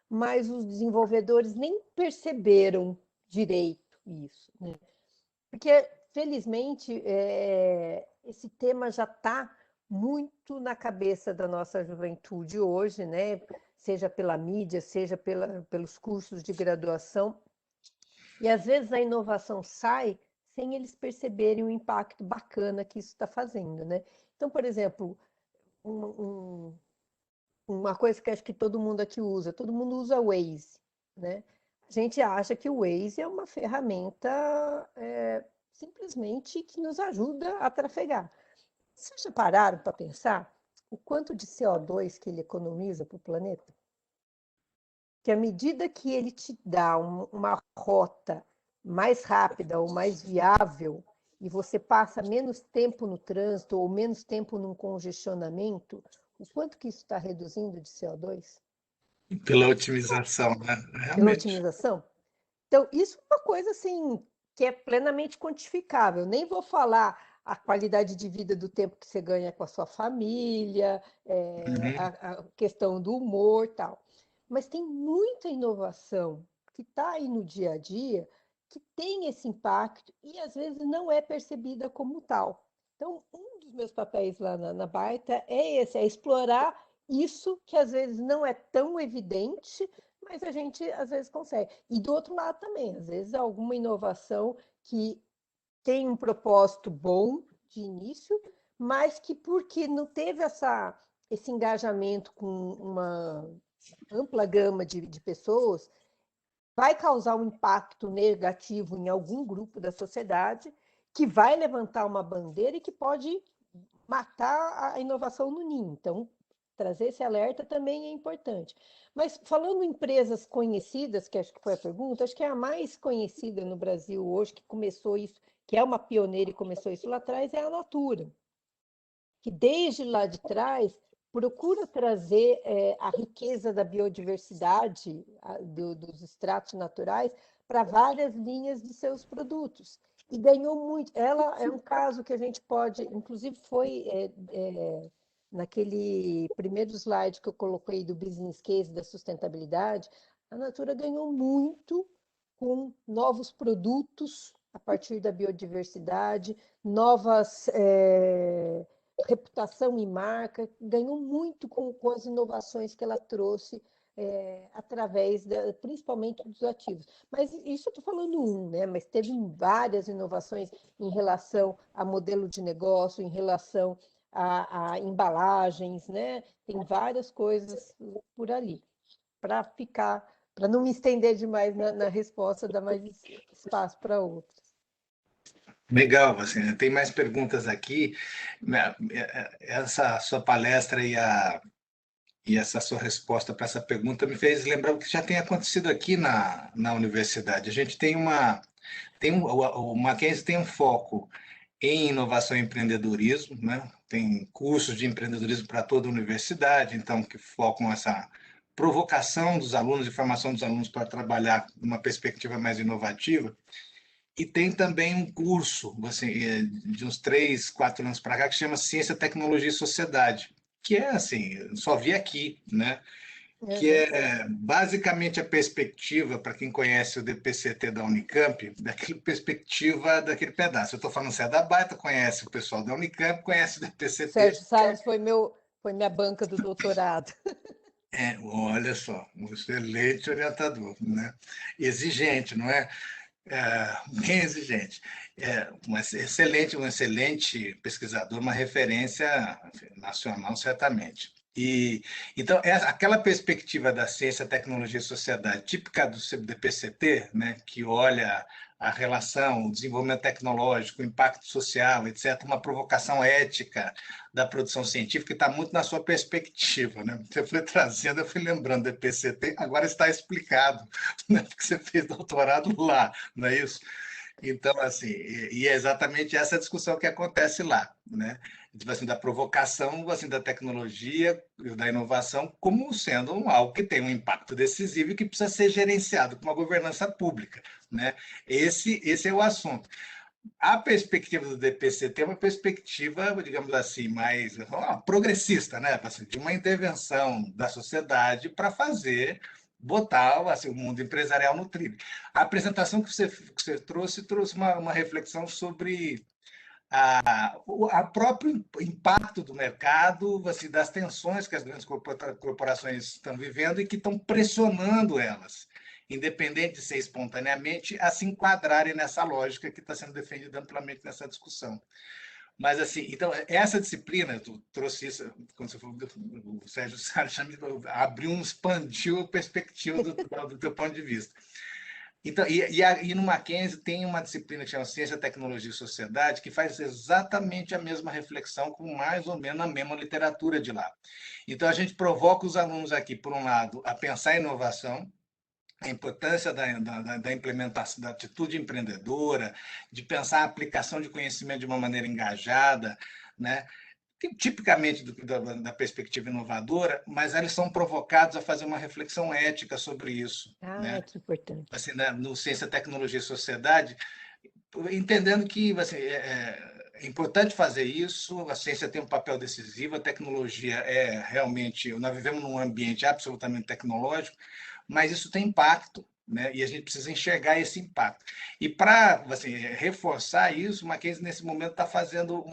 mas os desenvolvedores nem perceberam direito isso, né? Porque, felizmente, esse tema já está muito na cabeça da nossa juventude hoje, né? Seja pela mídia, seja pelos cursos de graduação. E, às vezes, a inovação sai sem eles perceberem o impacto bacana que isso está fazendo, né? Então, por exemplo, uma coisa que acho que todo mundo aqui usa, todo mundo usa o Waze, né? A gente acha que o Waze é uma ferramenta simplesmente que nos ajuda a trafegar. Vocês já pararam para pensar o quanto de CO2 que ele economiza para o planeta? Que à medida que ele te dá uma rota mais rápida ou mais viável e você passa menos tempo no trânsito ou menos tempo num congestionamento, o quanto que isso está reduzindo de CO2? Pela otimização, né? Pela Realmente. otimização? Então, isso é uma coisa assim que é plenamente quantificável. Nem vou falar a qualidade de vida do tempo que você ganha com a sua família, Uhum. a questão do humor, tal. Mas tem muita inovação que está aí no dia a dia que tem esse impacto e às vezes não é percebida como tal. Então, um dos meus papéis lá na Baita é esse, é explorar isso que às vezes não é tão evidente, mas a gente às vezes consegue. E do outro lado também, às vezes alguma inovação que tem um propósito bom de início, mas que porque não teve esse engajamento com uma ampla gama de pessoas, vai causar um impacto negativo em algum grupo da sociedade, que vai levantar uma bandeira e que pode matar a inovação no ninho. Então, trazer esse alerta também é importante. Mas falando em empresas conhecidas, que acho que foi a pergunta, acho que é a mais conhecida no Brasil hoje, que começou isso, que é uma pioneira e começou isso lá atrás, é a Natura, que desde lá de trás procura trazer a riqueza da biodiversidade dos extratos naturais para várias linhas de seus produtos. E ganhou muito. Ela é um caso que a gente pode, inclusive foi naquele primeiro slide que eu coloquei do business case da sustentabilidade, a Natura ganhou muito com novos produtos a partir da biodiversidade, novas reputação e marca, ganhou muito com as inovações que ela trouxe através, principalmente dos ativos. Mas isso eu estou falando né? Mas teve várias inovações em relação a modelo de negócio, em relação a embalagens, né? Tem várias coisas por ali. Para não me estender demais na resposta, dar mais espaço para outros. Legal, assim, tem mais perguntas aqui. Essa sua palestra e essa sua resposta para essa pergunta me fez lembrar o que já tem acontecido aqui na universidade. A gente o Mackenzie tem um foco em inovação e empreendedorismo, né? Tem cursos de empreendedorismo para toda a universidade, então que focam essa provocação dos alunos e formação dos alunos para trabalhar numa perspectiva mais inovativa. E tem também um curso, assim, de uns 3, 4 anos para cá, que chama Ciência, Tecnologia e Sociedade, que é assim, só vi aqui, né? Que é basicamente a perspectiva, para quem conhece o DPCT da Unicamp, daquela perspectiva daquele pedaço. Eu estou falando, você é da Baita, conhece o pessoal da Unicamp, conhece o DPCT. Sérgio Salles foi minha banca do doutorado. Olha só, um excelente orientador, né? Exigente, não é? Bem exigente. Um excelente pesquisador, uma referência nacional, certamente. Então, aquela perspectiva da ciência, tecnologia e sociedade, típica do DPCT, né, que olha a relação, o desenvolvimento tecnológico, o impacto social, etc., uma provocação ética da produção científica, que está muito na sua perspectiva. Né? Você foi trazendo, eu fui lembrando do DPCT, agora está explicado, né, porque você fez doutorado lá, não é isso? Então, assim, e é exatamente essa discussão que acontece lá, né? Tipo assim, da provocação, assim, da tecnologia, da inovação, como sendo algo que tem um impacto decisivo e que precisa ser gerenciado com uma governança pública, né? Esse é o assunto. A perspectiva do DPCT é uma perspectiva, digamos assim, mais progressista, né? Assim, de uma intervenção da sociedade para botar assim, o mundo empresarial no trilho. A apresentação que você trouxe uma reflexão sobre a próprio impacto do mercado, assim, das tensões que as grandes corporações estão vivendo e que estão pressionando elas, independente de ser espontaneamente, a se enquadrarem nessa lógica que está sendo defendida amplamente nessa discussão. Mas, assim, então, essa disciplina, tu trouxe isso, quando você falou, o Sérgio Salles abriu, expandiu a perspectiva do teu ponto de vista. Então, e no Mackenzie tem uma disciplina que chama Ciência, Tecnologia e Sociedade, que faz exatamente a mesma reflexão com mais ou menos a mesma literatura de lá. Então, a gente provoca os alunos aqui, por um lado, a pensar em inovação, a importância da implementação, da atitude empreendedora, de pensar a aplicação de conhecimento de uma maneira engajada, né? Tipicamente da perspectiva inovadora, mas eles são provocados a fazer uma reflexão ética sobre isso. Né? Que importante. Assim, no Ciência, Tecnologia e Sociedade, entendendo que assim, é importante fazer isso, a ciência tem um papel decisivo, a tecnologia é realmente... Nós vivemos num ambiente absolutamente tecnológico, mas isso tem impacto, né? E a gente precisa enxergar esse impacto. E para assim, reforçar isso, o Mackenzie, nesse momento, está fazendo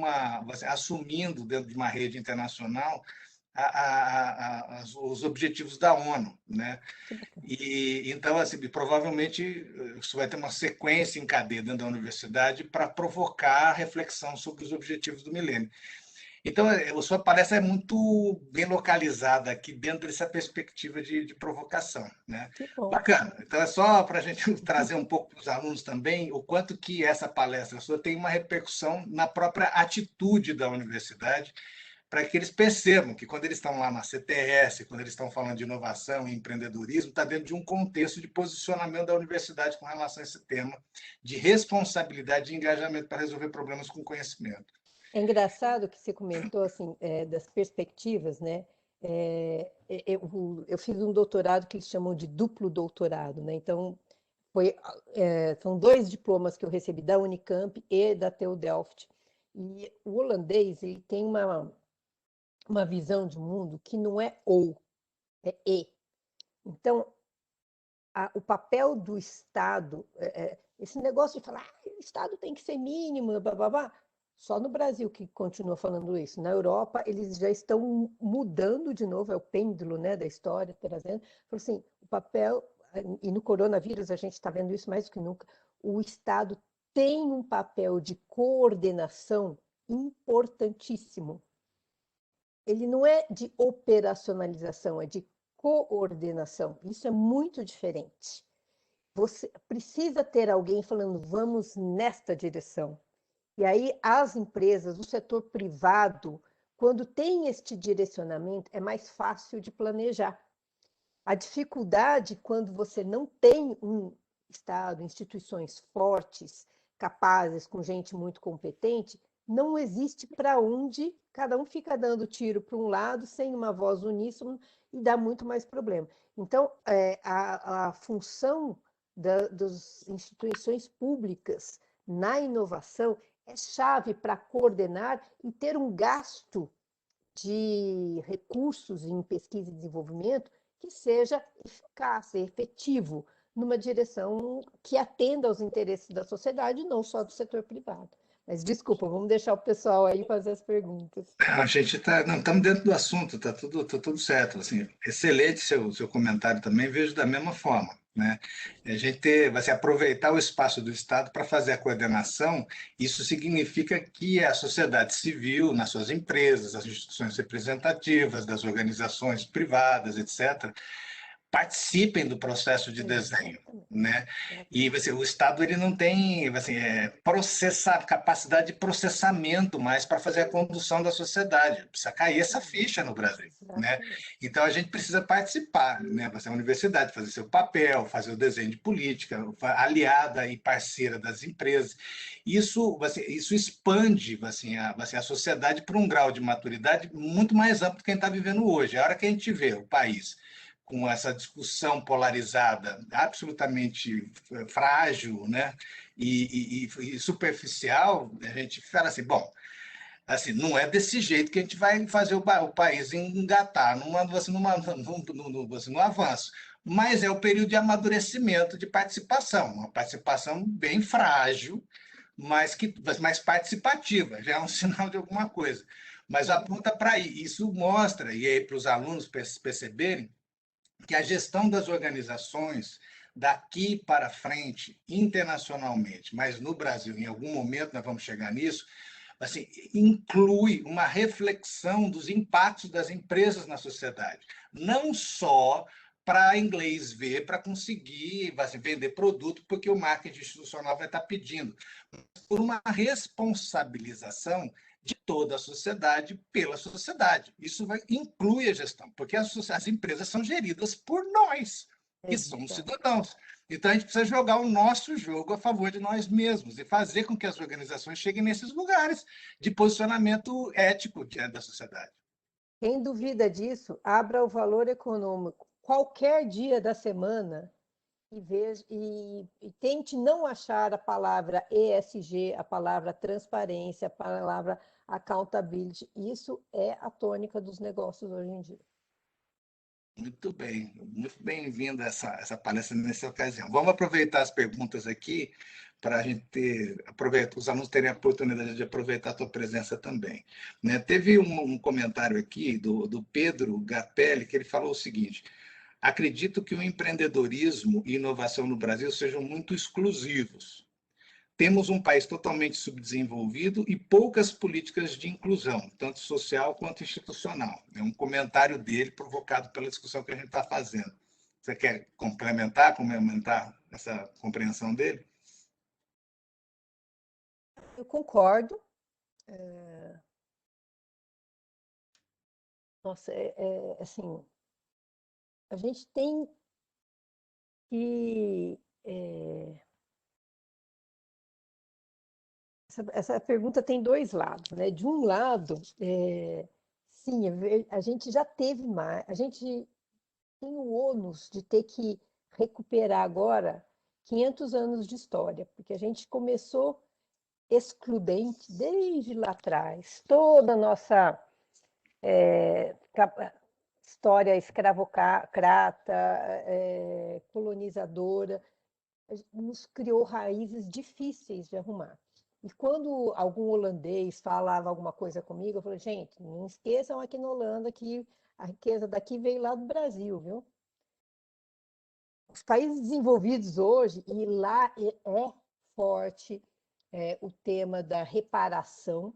assumindo, dentro de uma rede internacional, os objetivos da ONU, né? E então, assim, provavelmente isso vai ter uma sequência em cadeia dentro da universidade para provocar a reflexão sobre os objetivos do milênio. Então, a sua palestra é muito bem localizada aqui dentro dessa perspectiva de provocação, né? Bacana. Então, é só para a gente trazer um pouco para os alunos também o quanto que essa palestra sua tem uma repercussão na própria atitude da universidade, para que eles percebam que quando eles estão lá na CTS, quando eles estão falando de inovação e empreendedorismo, está dentro de um contexto de posicionamento da universidade com relação a esse tema, de responsabilidade e engajamento para resolver problemas com conhecimento. É engraçado que você comentou assim, das perspectivas, né? Eu fiz um doutorado que eles chamam de duplo doutorado, né? Então, são 2 diplomas que eu recebi da Unicamp e da TU Delft. E o holandês ele tem uma visão de mundo que não é ou, é e. Então, o papel do Estado, esse negócio de falar o Estado tem que ser mínimo, blá, blá, blá, só no Brasil que continua falando isso. Na Europa, eles já estão mudando de novo, é o pêndulo, né, da história, trazendo. Assim, o papel, e no coronavírus a gente está vendo isso mais do que nunca, o Estado tem um papel de coordenação importantíssimo. Ele não é de operacionalização, é de coordenação. Isso é muito diferente. Você precisa ter alguém falando, vamos nesta direção. E aí as empresas, o setor privado, quando tem este direcionamento, é mais fácil de planejar. A dificuldade quando você não tem um Estado, instituições fortes, capazes, com gente muito competente, não existe para onde cada um fica dando tiro para um lado, sem uma voz uníssona, e dá muito mais problema. Então, a função das instituições públicas na inovação é chave para coordenar e ter um gasto de recursos em pesquisa e desenvolvimento que seja eficaz, efetivo, numa direção que atenda aos interesses da sociedade, não só do setor privado. Mas, desculpa, vamos deixar o pessoal aí fazer as perguntas. A gente estamos dentro do assunto, está tudo certo. Assim, excelente seu comentário também, vejo da mesma forma. né? A gente ter, vai ser aproveitar o espaço do Estado para fazer a coordenação. Isso significa que a sociedade civil, nas suas empresas, as instituições representativas, das organizações privadas, etc., participem do processo de desenho, né? E o Estado ele não tem capacidade de processamento mais para fazer a condução da sociedade. Precisa cair essa ficha no Brasil, né? Então a gente precisa participar, né? A universidade fazer seu papel, fazer o desenho de política, aliada e parceira das empresas. Isso expande a sociedade para um grau de maturidade muito mais amplo do que a gente está vivendo hoje. A hora que a gente vê o país com essa discussão polarizada, absolutamente frágil, né? e superficial, a gente fala assim, bom, assim, não é desse jeito que a gente vai fazer o país engatar num avanço. Mas é o período de amadurecimento, de participação, uma participação bem frágil, mas participativa, já é um sinal de alguma coisa. Mas aponta para isso, mostra, e aí para os alunos perceberem, que a gestão das organizações daqui para frente, internacionalmente, mas no Brasil, em algum momento nós vamos chegar nisso, assim, inclui uma reflexão dos impactos das empresas na sociedade, não só para inglês ver, para conseguir vender produto, porque o marketing institucional vai estar pedindo, mas por uma responsabilização de toda a sociedade pela sociedade. Isso inclui a gestão, porque as empresas são geridas por nós, que somos cidadãos. Então, a gente precisa jogar o nosso jogo a favor de nós mesmos e fazer com que as organizações cheguem nesses lugares de posicionamento ético diante da sociedade. Quem duvida disso, abra o Valor Econômico qualquer dia da semana e veja e tente não achar a palavra ESG, a palavra transparência, a palavra accountability. Isso é a tônica dos negócios hoje em dia. Muito bem-vinda essa palestra nessa ocasião. Vamos aproveitar as perguntas aqui para a gente aproveitar, os alunos terem a oportunidade de aproveitar a tua presença também. Né? Teve um comentário aqui do Pedro Gapelli, que ele falou o seguinte: acredito que o empreendedorismo e inovação no Brasil sejam muito exclusivos. Temos um país totalmente subdesenvolvido e poucas políticas de inclusão, tanto social quanto institucional. É um comentário dele provocado pela discussão que a gente está fazendo. Você quer complementar essa compreensão dele? Eu concordo. Nossa, assim, a gente tem que... Essa pergunta tem dois lados, né? De um lado, sim, a gente já teve mais, a gente tem o ônus de ter que recuperar agora 500 anos de história, porque a gente começou excludente desde lá atrás. Toda a nossa história escravocrata, colonizadora, nos criou raízes difíceis de arrumar. E quando algum holandês falava alguma coisa comigo, eu falei, gente, não esqueçam aqui na Holanda que a riqueza daqui veio lá do Brasil, viu? Os países desenvolvidos hoje, e lá é forte o tema da reparação,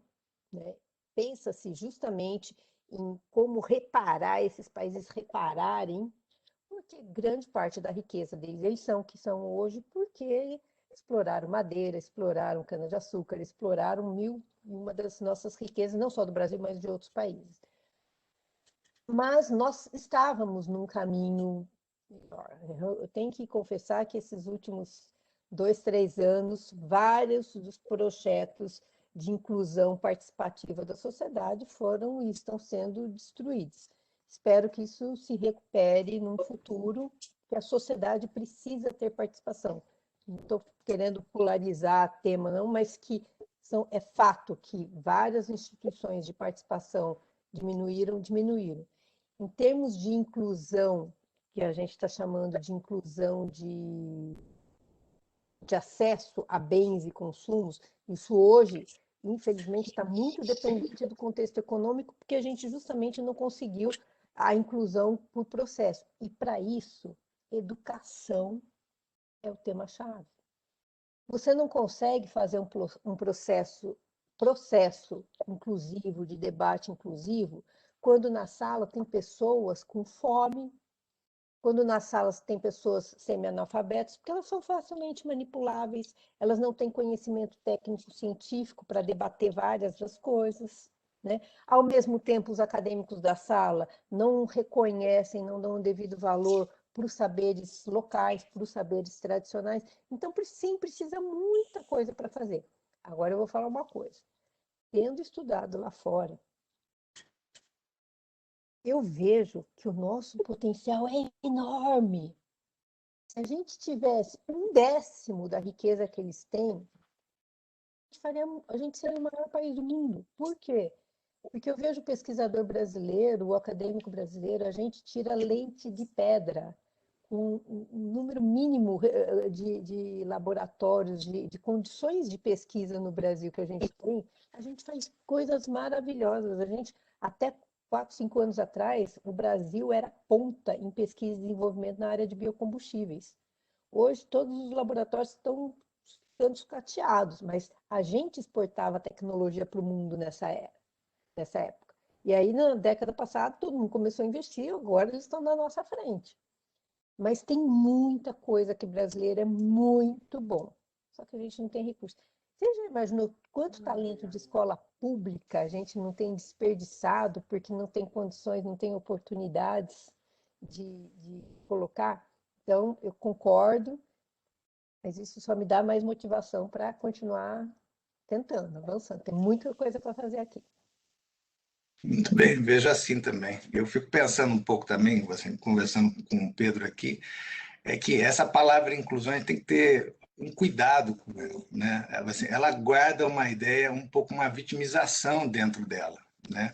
né? Pensa-se justamente em como reparar, esses países repararem, porque grande parte da riqueza deles eles são o que são hoje, porque exploraram madeira, exploraram cana-de-açúcar, exploraram uma das nossas riquezas, não só do Brasil, mas de outros países. Mas nós estávamos num caminho melhor. Eu tenho que confessar que esses últimos 2, 3 anos, vários dos projetos de inclusão participativa da sociedade foram e estão sendo destruídos. Espero que isso se recupere num futuro, que a sociedade precisa ter participação. Não estou querendo polarizar tema, não, mas que é fato que várias instituições de participação diminuíram. Em termos de inclusão, que a gente está chamando de inclusão de acesso a bens e consumos, isso hoje, infelizmente, está muito dependente do contexto econômico, porque a gente justamente não conseguiu a inclusão por processo. E, para isso, educação é o tema-chave. Você não consegue fazer um processo inclusivo, de debate inclusivo, quando na sala tem pessoas com fome, quando nas salas tem pessoas semi-analfabetas, porque elas são facilmente manipuláveis, elas não têm conhecimento técnico-científico para debater várias das coisas, né? Ao mesmo tempo, os acadêmicos da sala não reconhecem, não dão o devido valor para os saberes locais, para os saberes tradicionais. Então, sim, precisa muita coisa para fazer. Agora eu vou falar uma coisa. Tendo estudado lá fora, eu vejo que o nosso potencial é enorme. Se a gente tivesse 1/10 da riqueza que eles têm, a gente seria o maior país do mundo. Por quê? Porque eu vejo o pesquisador brasileiro, o acadêmico brasileiro, a gente tira leite de pedra, com um número mínimo de laboratórios, de condições de pesquisa no Brasil que a gente faz coisas maravilhosas. A gente, até 4, 5 anos atrás, o Brasil era ponta em pesquisa e desenvolvimento na área de biocombustíveis. Hoje, todos os laboratórios estão ficando sucateados, mas a gente exportava tecnologia para o mundo nessa época. E aí, na década passada, todo mundo começou a investir, agora eles estão na nossa frente. Mas tem muita coisa que brasileiro é muito bom, só que a gente não tem recurso. Você já imaginou quanto talento de escola pública a gente não tem desperdiçado porque não tem condições, não tem oportunidades de colocar? Então, eu concordo, mas isso só me dá mais motivação para continuar tentando, avançando. Tem muita coisa para fazer aqui. Muito bem, vejo assim também. Eu fico pensando um pouco também, assim, conversando com o Pedro aqui, é que essa palavra inclusão a gente tem que ter um cuidado com ela, né? Assim, ela guarda uma ideia, um pouco uma vitimização dentro dela, né?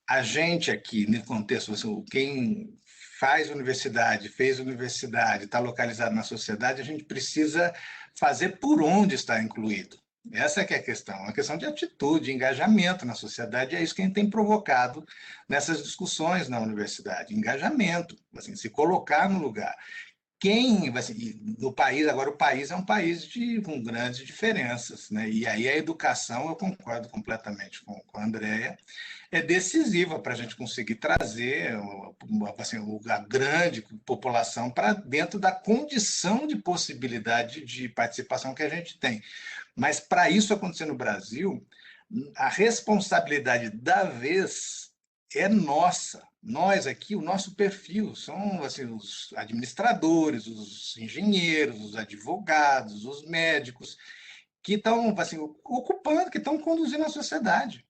A gente aqui, no contexto, assim, quem faz universidade, fez universidade, está localizado na sociedade, a gente precisa fazer por onde está incluído. Essa que é a questão, uma questão de atitude, engajamento na sociedade, é isso que a gente tem provocado nessas discussões na universidade, engajamento, assim, se colocar no lugar. Quem, assim, no país, agora o país é um país com grandes diferenças, né? E aí a educação, eu concordo completamente com a Andrea, é decisiva para a gente conseguir trazer assim, a grande população para dentro da condição de possibilidade de participação que a gente tem. Mas para isso acontecer no Brasil, a responsabilidade da vez é nossa. Nós aqui, o nosso perfil são assim, os administradores, os engenheiros, os advogados, os médicos, que estão assim, ocupando, que estão conduzindo a sociedade.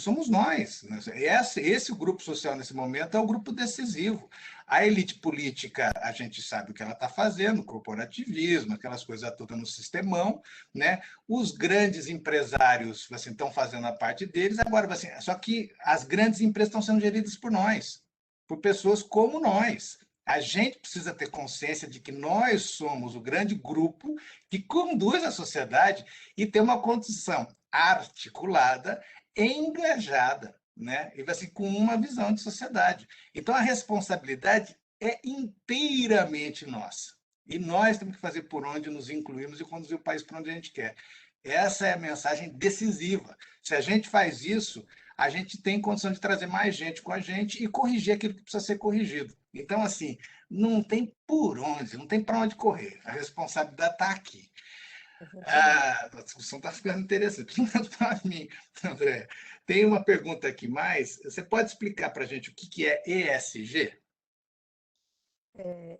Somos nós. Esse grupo social, nesse momento, é o grupo decisivo. A elite política, a gente sabe o que ela está fazendo, corporativismo, aquelas coisas todas no sistemão, né? Os grandes empresários estão fazendo a parte deles, agora, só que as grandes empresas estão sendo geridas por nós, por pessoas como nós. A gente precisa ter consciência de que nós somos o grande grupo que conduz a sociedade e ter uma condição articulada, engajada, né? E com uma visão de sociedade. Então a responsabilidade é inteiramente nossa. E nós temos que fazer por onde nos incluirmos e conduzir o país para onde a gente quer. Essa é a mensagem decisiva. Se a gente faz isso, a gente tem condição de trazer mais gente com a gente e corrigir aquilo que precisa ser corrigido. Então, assim, não tem por onde, não tem para onde correr. A responsabilidade está aqui. A discussão está ficando interessante, pelo menos para mim, André. Tem uma pergunta aqui mais. Você pode explicar para a gente o que é ESG?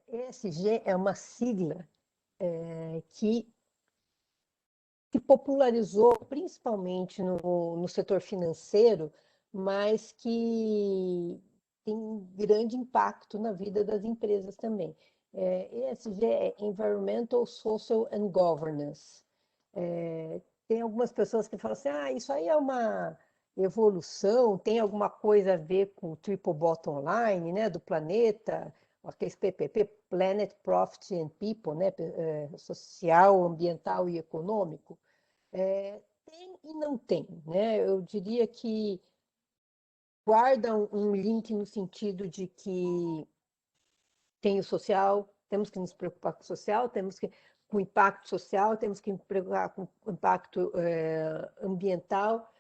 ESG é uma sigla que se popularizou principalmente no setor financeiro, mas que tem grande impacto na vida das empresas também. ESG é Environmental, Social and Governance. Tem algumas pessoas que falam assim, isso aí é uma evolução, tem alguma coisa a ver com o triple bottom line, né, do planeta, aqueles PPP, Planet, Profit and People, né, social, ambiental e econômico. Tem e não tem, né? Eu diria que guarda um link no sentido de que tem o social, temos que nos preocupar com o social, temos que com o impacto social, temos que nos preocupar com o impacto ambiental,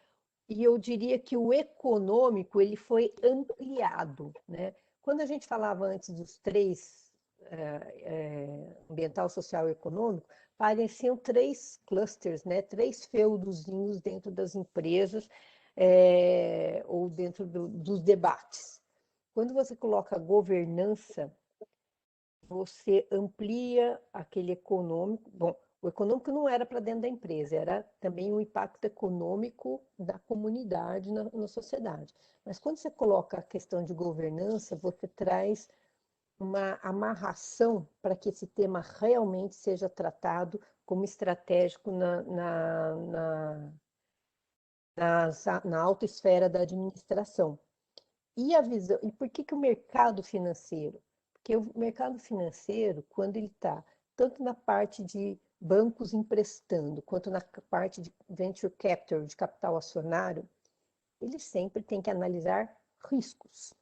e eu diria que o econômico ele foi ampliado, né? Quando a gente falava antes dos três, ambiental, social e econômico, pareciam três clusters, né? Três feudozinhos dentro das empresas ou dentro dos debates. Quando você coloca governança, você amplia aquele econômico. Bom, o econômico não era para dentro da empresa, era também um impacto econômico da comunidade na sociedade. Mas quando você coloca a questão de governança, você traz uma amarração para que esse tema realmente seja tratado como estratégico na alta esfera da administração. E a visão, e por que o mercado financeiro? Porque o mercado financeiro, quando ele está tanto na parte de bancos emprestando, quanto na parte de venture capital, de capital acionário, ele sempre tem que analisar riscos.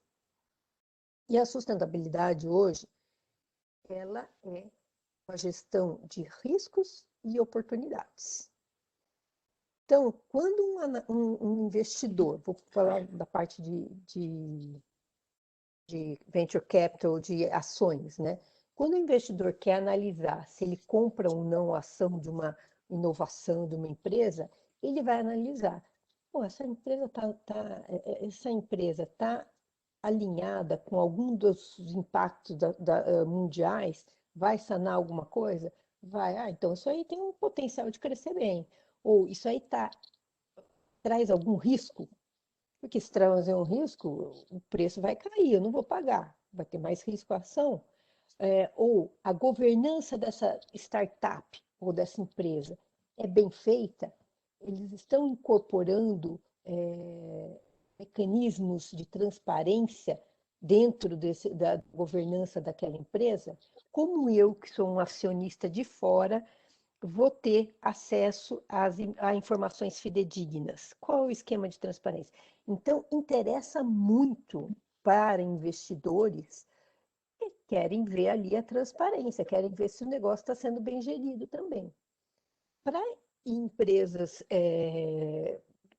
E a sustentabilidade hoje, ela é uma gestão de riscos e oportunidades. Então, quando um investidor, vou falar da parte de venture capital, de ações, né? Quando o investidor quer analisar se ele compra ou não a ação de uma inovação de uma empresa, ele vai analisar, pô, essa empresa tá alinhada com algum dos impactos mundiais, vai sanar alguma coisa? Vai, então isso aí tem um potencial de crescer bem. Ou isso aí traz algum risco? Porque se trazer um risco, o preço vai cair, eu não vou pagar, vai ter mais risco a ação. Ou a governança dessa startup ou dessa empresa é bem feita, eles estão incorporando mecanismos de transparência dentro da governança daquela empresa, como eu, que sou um acionista de fora, vou ter acesso a informações fidedignas. Qual é o esquema de transparência? Então, interessa muito para investidores que querem ver ali a transparência, querem ver se o negócio está sendo bem gerido também. Para empresas,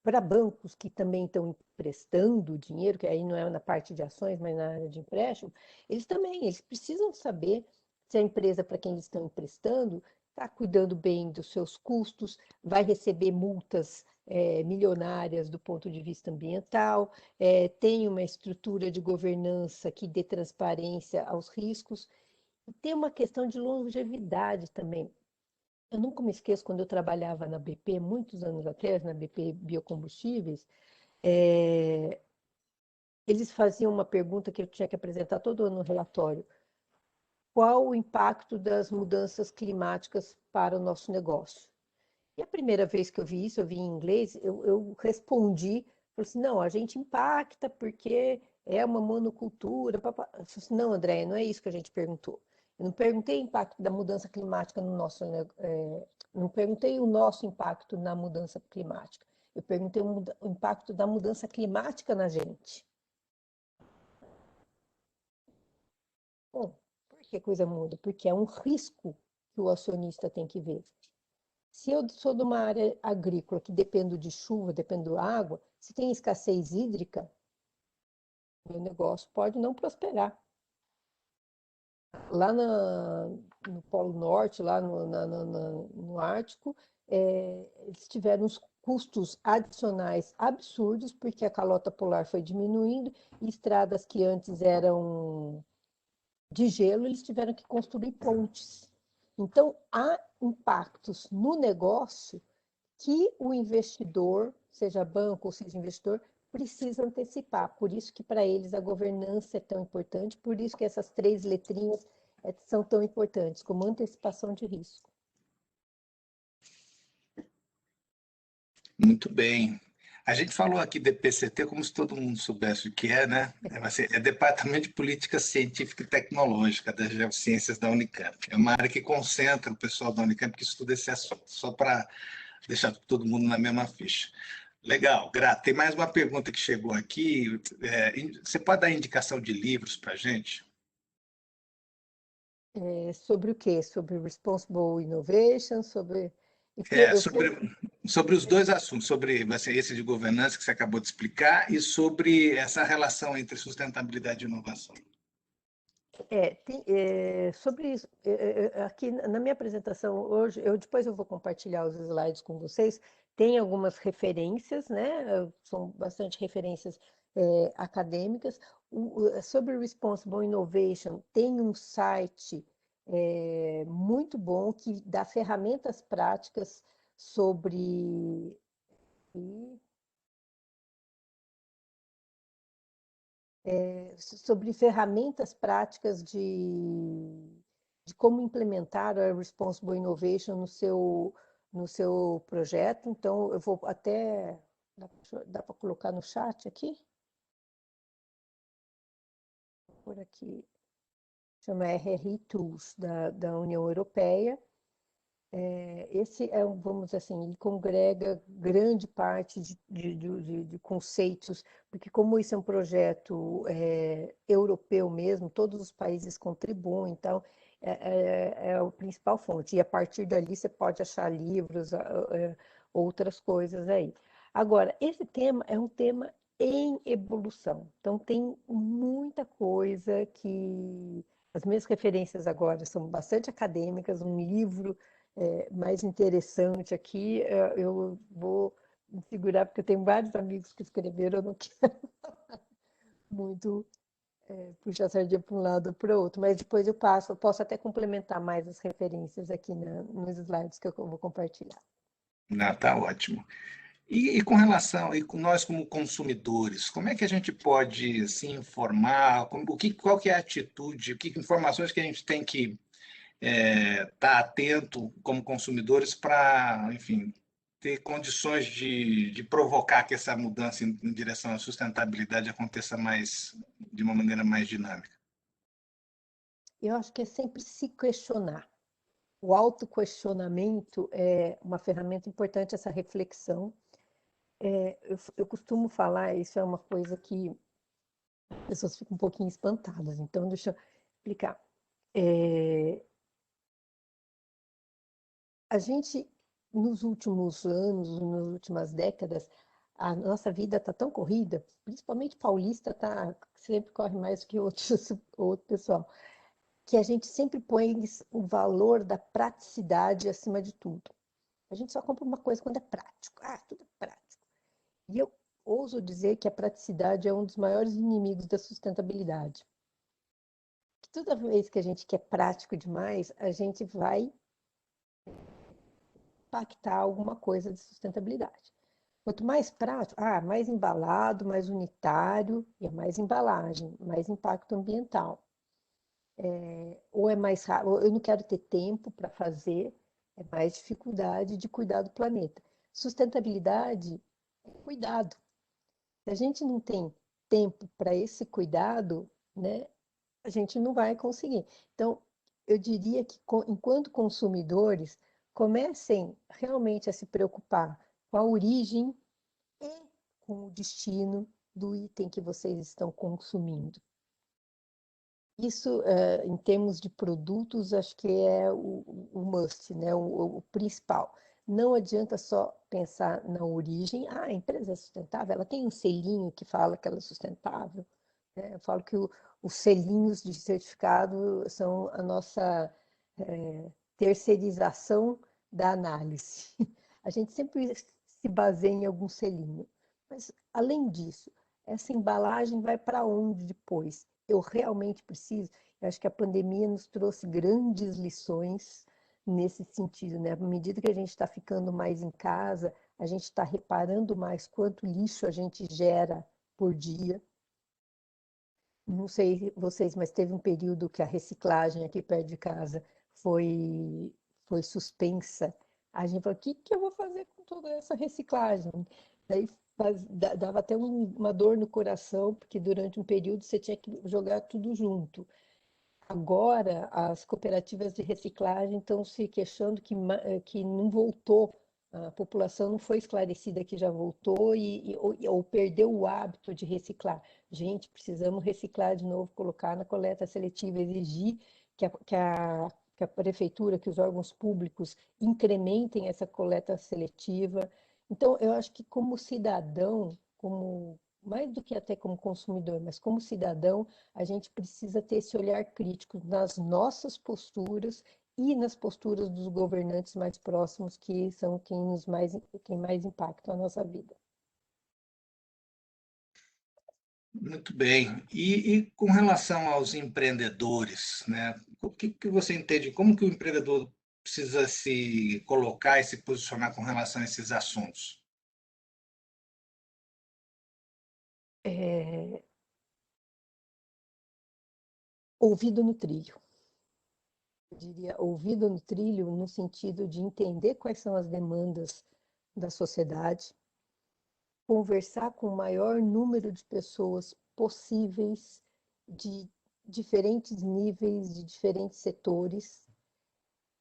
para bancos que também estão emprestando dinheiro, que aí não é na parte de ações, mas na área de empréstimo, eles precisam saber se a empresa para quem eles estão emprestando está cuidando bem dos seus custos, vai receber multas milionárias do ponto de vista ambiental, tem uma estrutura de governança que dê transparência aos riscos, e tem uma questão de longevidade também. Eu nunca me esqueço, quando eu trabalhava na BP, muitos anos atrás, na BP Biocombustíveis, eles faziam uma pergunta que eu tinha que apresentar todo ano no relatório. Qual o impacto das mudanças climáticas para o nosso negócio? E a primeira vez que eu vi isso, eu vi em inglês, eu respondi, falei assim, não, a gente impacta porque é uma monocultura. Eu falei assim, não, André, não é isso que a gente perguntou. Eu não perguntei o impacto da mudança climática no nosso não perguntei o nosso impacto na mudança climática. Eu perguntei o impacto da mudança climática na gente. Bom, por que a coisa muda? Porque é um risco que o acionista tem que ver. Se eu sou de uma área agrícola que dependo de chuva, dependo de água, se tem escassez hídrica, meu negócio pode não prosperar. Lá no Polo Norte, lá no Ártico, eles tiveram uns custos adicionais absurdos, porque a calota polar foi diminuindo, e estradas que antes eram de gelo, eles tiveram que construir pontes. Então, há impactos no negócio que o investidor, seja banco ou seja investidor, precisa antecipar. Por isso que para eles a governança é tão importante, por isso que essas três letrinhas são tão importantes, como antecipação de risco. Muito bem. A gente falou aqui de DPCT como se todo mundo soubesse o que é, né? É Departamento de Política Científica e Tecnológica das Geociências da Unicamp. É uma área que concentra o pessoal da Unicamp que estuda esse assunto, só para deixar todo mundo na mesma ficha. Legal, Grato. Tem mais uma pergunta que chegou aqui. Você pode dar indicação de livros para a gente? Sobre o quê? Sobre Responsible Innovation, sobre... É, sobre os dois assuntos, sobre assim, esse de governança que você acabou de explicar e sobre essa relação entre sustentabilidade e inovação. Sobre isso, aqui na minha apresentação hoje, depois eu vou compartilhar os slides com vocês, tem algumas referências, né? São bastante referências acadêmicas. Sobre Responsible Innovation, tem um site muito bom que dá ferramentas práticas sobre... sobre ferramentas práticas de como implementar a Responsible Innovation no seu projeto. Então, eu vou até... Dá para colocar no chat aqui? Por aqui. Chama RRI Tools, da União Europeia. Esse vamos dizer assim, ele congrega grande parte de conceitos, porque como isso é um projeto europeu mesmo, todos os países contribuem, então é a principal fonte. E a partir dali você pode achar livros, outras coisas aí. Agora, esse tema é um tema em evolução, então tem muita coisa que... As minhas referências agora são bastante acadêmicas, um livro mais interessante aqui, eu vou me segurar, porque eu tenho vários amigos que escreveram, eu não quero muito puxar a sardinha para um lado ou para o outro, mas depois eu posso até complementar mais as referências aqui nos slides que eu vou compartilhar. Não, tá ótimo. E com relação, nós como consumidores, como é que a gente pode se informar? Qual que é a atitude? Que informações que a gente tem que estar atento como consumidores para, enfim, ter condições de provocar que essa mudança em direção à sustentabilidade aconteça de uma maneira mais dinâmica? Eu acho que é sempre se questionar. O autoquestionamento é uma ferramenta importante, essa reflexão. Eu costumo falar, isso é uma coisa que as pessoas ficam um pouquinho espantadas, então deixa eu explicar. A gente, nos últimos anos, nas últimas décadas, a nossa vida está tão corrida, principalmente paulista, sempre corre mais que outro pessoal, que a gente sempre põe o valor da praticidade acima de tudo. A gente só compra uma coisa quando é prático. Tudo é prático. E eu ouso dizer que a praticidade é um dos maiores inimigos da sustentabilidade. Que toda vez que a gente quer prático demais, a gente vai impactar alguma coisa de sustentabilidade. Quanto mais prático, mais embalado, mais unitário, e é mais embalagem, mais impacto ambiental. Ou é mais rápido, eu não quero ter tempo para fazer, é mais dificuldade de cuidar do planeta. Sustentabilidade é cuidado. Se a gente não tem tempo para esse cuidado, né, a gente não vai conseguir. Então, eu diria que, enquanto consumidores, comecem realmente a se preocupar com a origem e com o destino do item que vocês estão consumindo. Isso, em termos de produtos, acho que é o must, né? O principal. Não adianta só pensar na origem. A empresa é sustentável, ela tem um selinho que fala que ela é sustentável. Né? Eu falo que os selinhos de certificado são a nossa terceirização da análise. A gente sempre se baseia em algum selinho. Mas, além disso, essa embalagem vai para onde depois? Eu realmente preciso? Eu acho que a pandemia nos trouxe grandes lições nesse sentido, né? À medida que a gente está ficando mais em casa, a gente está reparando mais quanto lixo a gente gera por dia. Não sei vocês, mas teve um período que a reciclagem aqui perto de casa foi suspensa. A gente falou, o que eu vou fazer com toda essa reciclagem? Daí dava até uma dor no coração, porque durante um período você tinha que jogar tudo junto. Agora, as cooperativas de reciclagem estão se queixando que não voltou, a população não foi esclarecida que já voltou ou perdeu o hábito de reciclar. Gente, precisamos reciclar de novo, colocar na coleta seletiva, exigir que a prefeitura, que os órgãos públicos incrementem essa coleta seletiva. Então, eu acho que como cidadão, como mais do que até como consumidor, mas como cidadão, a gente precisa ter esse olhar crítico nas nossas posturas e nas posturas dos governantes mais próximos, que são quem mais impactam a nossa vida. Muito bem. E com relação aos empreendedores, né? O que você entende? Como que o empreendedor precisa se colocar e se posicionar com relação a esses assuntos? É, ouvido no trilho. Eu diria ouvido no trilho no sentido de entender quais são as demandas da sociedade, conversar com o maior número de pessoas possíveis, de diferentes níveis, de diferentes setores,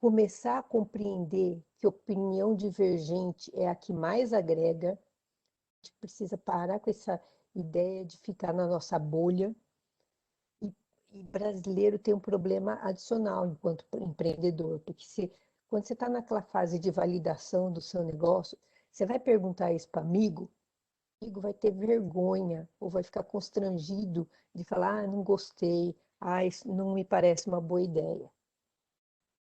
começar a compreender que opinião divergente é a que mais agrega. A gente precisa parar com essa ideia de ficar na nossa bolha. E brasileiro tem um problema adicional enquanto empreendedor, porque quando você está naquela fase de validação do seu negócio, você vai perguntar isso para amigo, o amigo vai ter vergonha ou vai ficar constrangido de falar, não gostei, isso não me parece uma boa ideia.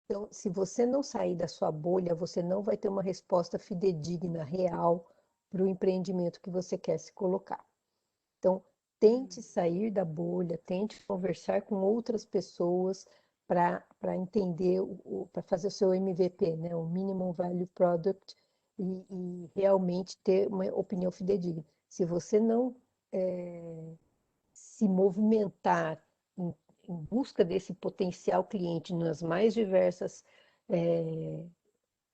Então, se você não sair da sua bolha, você não vai ter uma resposta fidedigna, real, para o empreendimento que você quer se colocar. Então, tente sair da bolha, tente conversar com outras pessoas para entender, para fazer o seu MVP, né? O Minimum Value Product, e realmente ter uma opinião fidedigna. Se você não se movimentar em, em busca desse potencial cliente nas mais diversas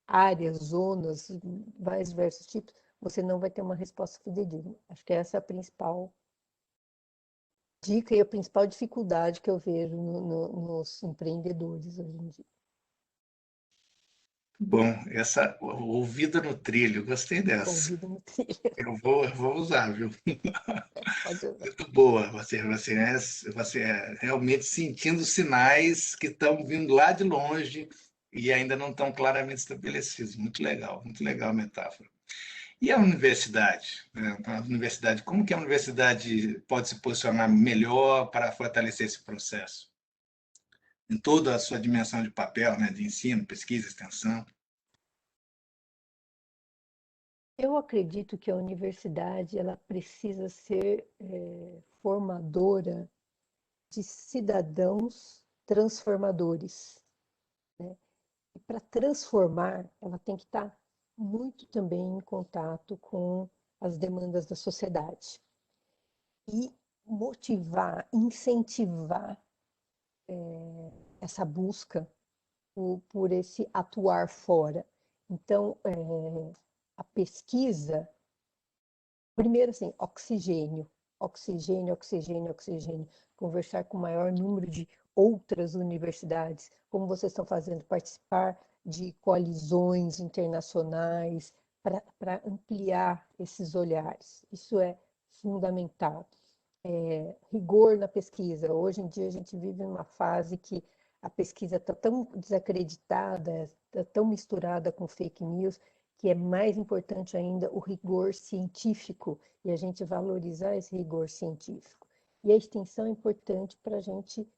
áreas, zonas, mais diversos tipos, você não vai ter uma resposta fidedigna. Acho que essa é a principal dica e a principal dificuldade que eu vejo nos empreendedores hoje em dia. Bom, essa ouvida no trilho, gostei dessa. Ouvido no trilho. Eu vou usar, viu? Pode usar. Muito boa. Você realmente sentindo sinais que estão vindo lá de longe e ainda não estão claramente estabelecidos. Muito legal a metáfora. E a universidade, né? A universidade, como que a universidade pode se posicionar melhor para fortalecer esse processo? Em toda a sua dimensão de papel, né? De ensino, pesquisa, extensão. Eu acredito que a universidade ela precisa ser formadora de cidadãos transformadores. E para transformar, ela tem que estar muito também em contato com as demandas da sociedade. E motivar, incentivar essa busca por esse atuar fora. Então, a pesquisa, primeiro assim, oxigênio, oxigênio, oxigênio, oxigênio, conversar com o maior número de outras universidades, como vocês estão fazendo, participar de coalizões internacionais para ampliar esses olhares. Isso é fundamental. Rigor na pesquisa. Hoje em dia a gente vive numa fase que a pesquisa está tão desacreditada, está tão misturada com fake news, que é mais importante ainda o rigor científico e a gente valorizar esse rigor científico. E a extensão é importante para a gente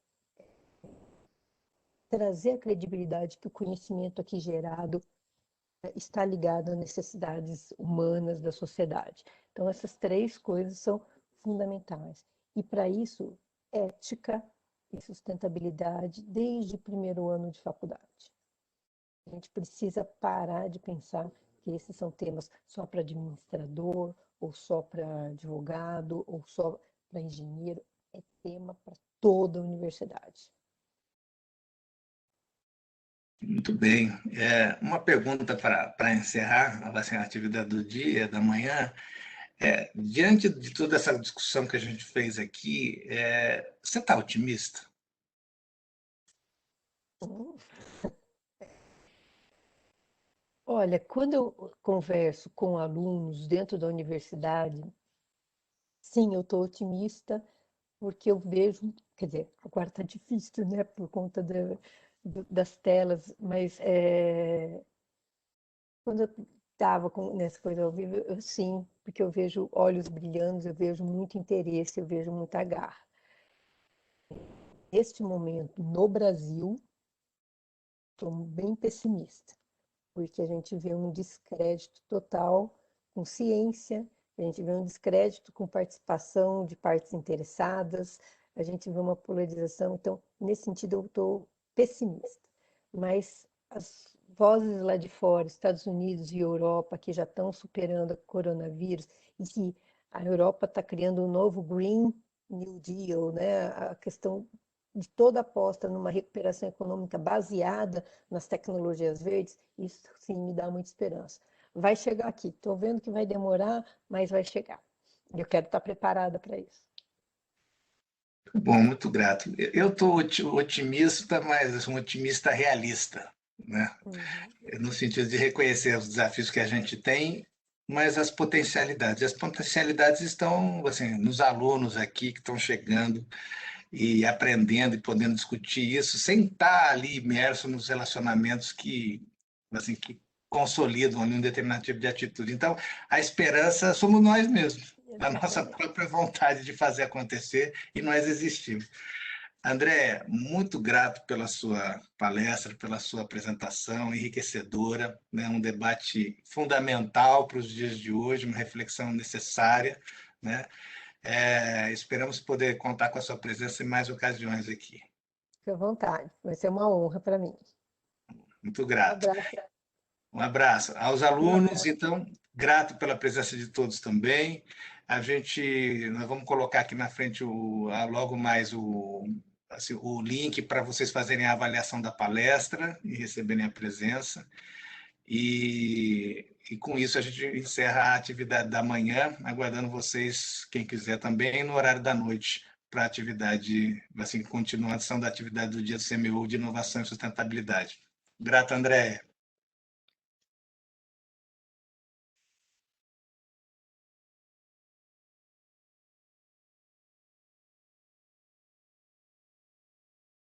trazer a credibilidade que o conhecimento aqui gerado está ligado às necessidades humanas da sociedade. Então, essas três coisas são fundamentais. E, para isso, ética e sustentabilidade desde o primeiro ano de faculdade. A gente precisa parar de pensar que esses são temas só para administrador, ou só para advogado, ou só para engenheiro. É tema para toda a universidade. Muito bem. Uma pergunta para encerrar assim, a atividade do dia, da manhã. Diante de toda essa discussão que a gente fez aqui, você está otimista? Olha, quando eu converso com alunos dentro da universidade, sim, eu estou otimista, porque eu vejo, quer dizer, agora está difícil, né, por conta das telas, mas quando eu estava nessa coisa ao vivo, sim, porque eu vejo olhos brilhando, eu vejo muito interesse, eu vejo muita garra. Neste momento, no Brasil, estou bem pessimista, porque a gente vê um descrédito total com ciência, a gente vê um descrédito com participação de partes interessadas, a gente vê uma polarização. Então, nesse sentido, eu estou pessimista. Mas as vozes lá de fora, Estados Unidos e Europa, que já estão superando o coronavírus, e que a Europa está criando um novo Green New Deal, né? A questão de toda aposta numa recuperação econômica baseada nas tecnologias verdes, isso sim me dá muita esperança. Vai chegar aqui, estou vendo que vai demorar, mas vai chegar. Eu quero estar preparada para isso. Bom, muito grato. Eu estou otimista, mas um otimista realista, né? No sentido de reconhecer os desafios que a gente tem, mas as potencialidades. As potencialidades estão assim, nos alunos aqui que estão chegando e aprendendo e podendo discutir isso sem estar ali imerso nos relacionamentos assim, que consolidam ali um determinado tipo de atitude. Então, a esperança somos nós mesmos, a nossa própria vontade de fazer acontecer, e nós existimos. André, muito grato pela sua palestra, pela sua apresentação enriquecedora, né? Um debate fundamental para os dias de hoje, uma reflexão necessária, né? Esperamos poder contar com a sua presença em mais ocasiões aqui. Fique à vontade, vai ser uma honra para mim. Muito Um grato. abraço. Um abraço. Aos alunos, então, grato pela presença de todos também. Nós vamos colocar aqui na frente logo mais assim, o link para vocês fazerem a avaliação da palestra e receberem a presença. E com isso a gente encerra a atividade da manhã, aguardando vocês, quem quiser também, no horário da noite, para a atividade, assim, continuação da atividade do dia do CMU de Inovação e Sustentabilidade. Grato, André.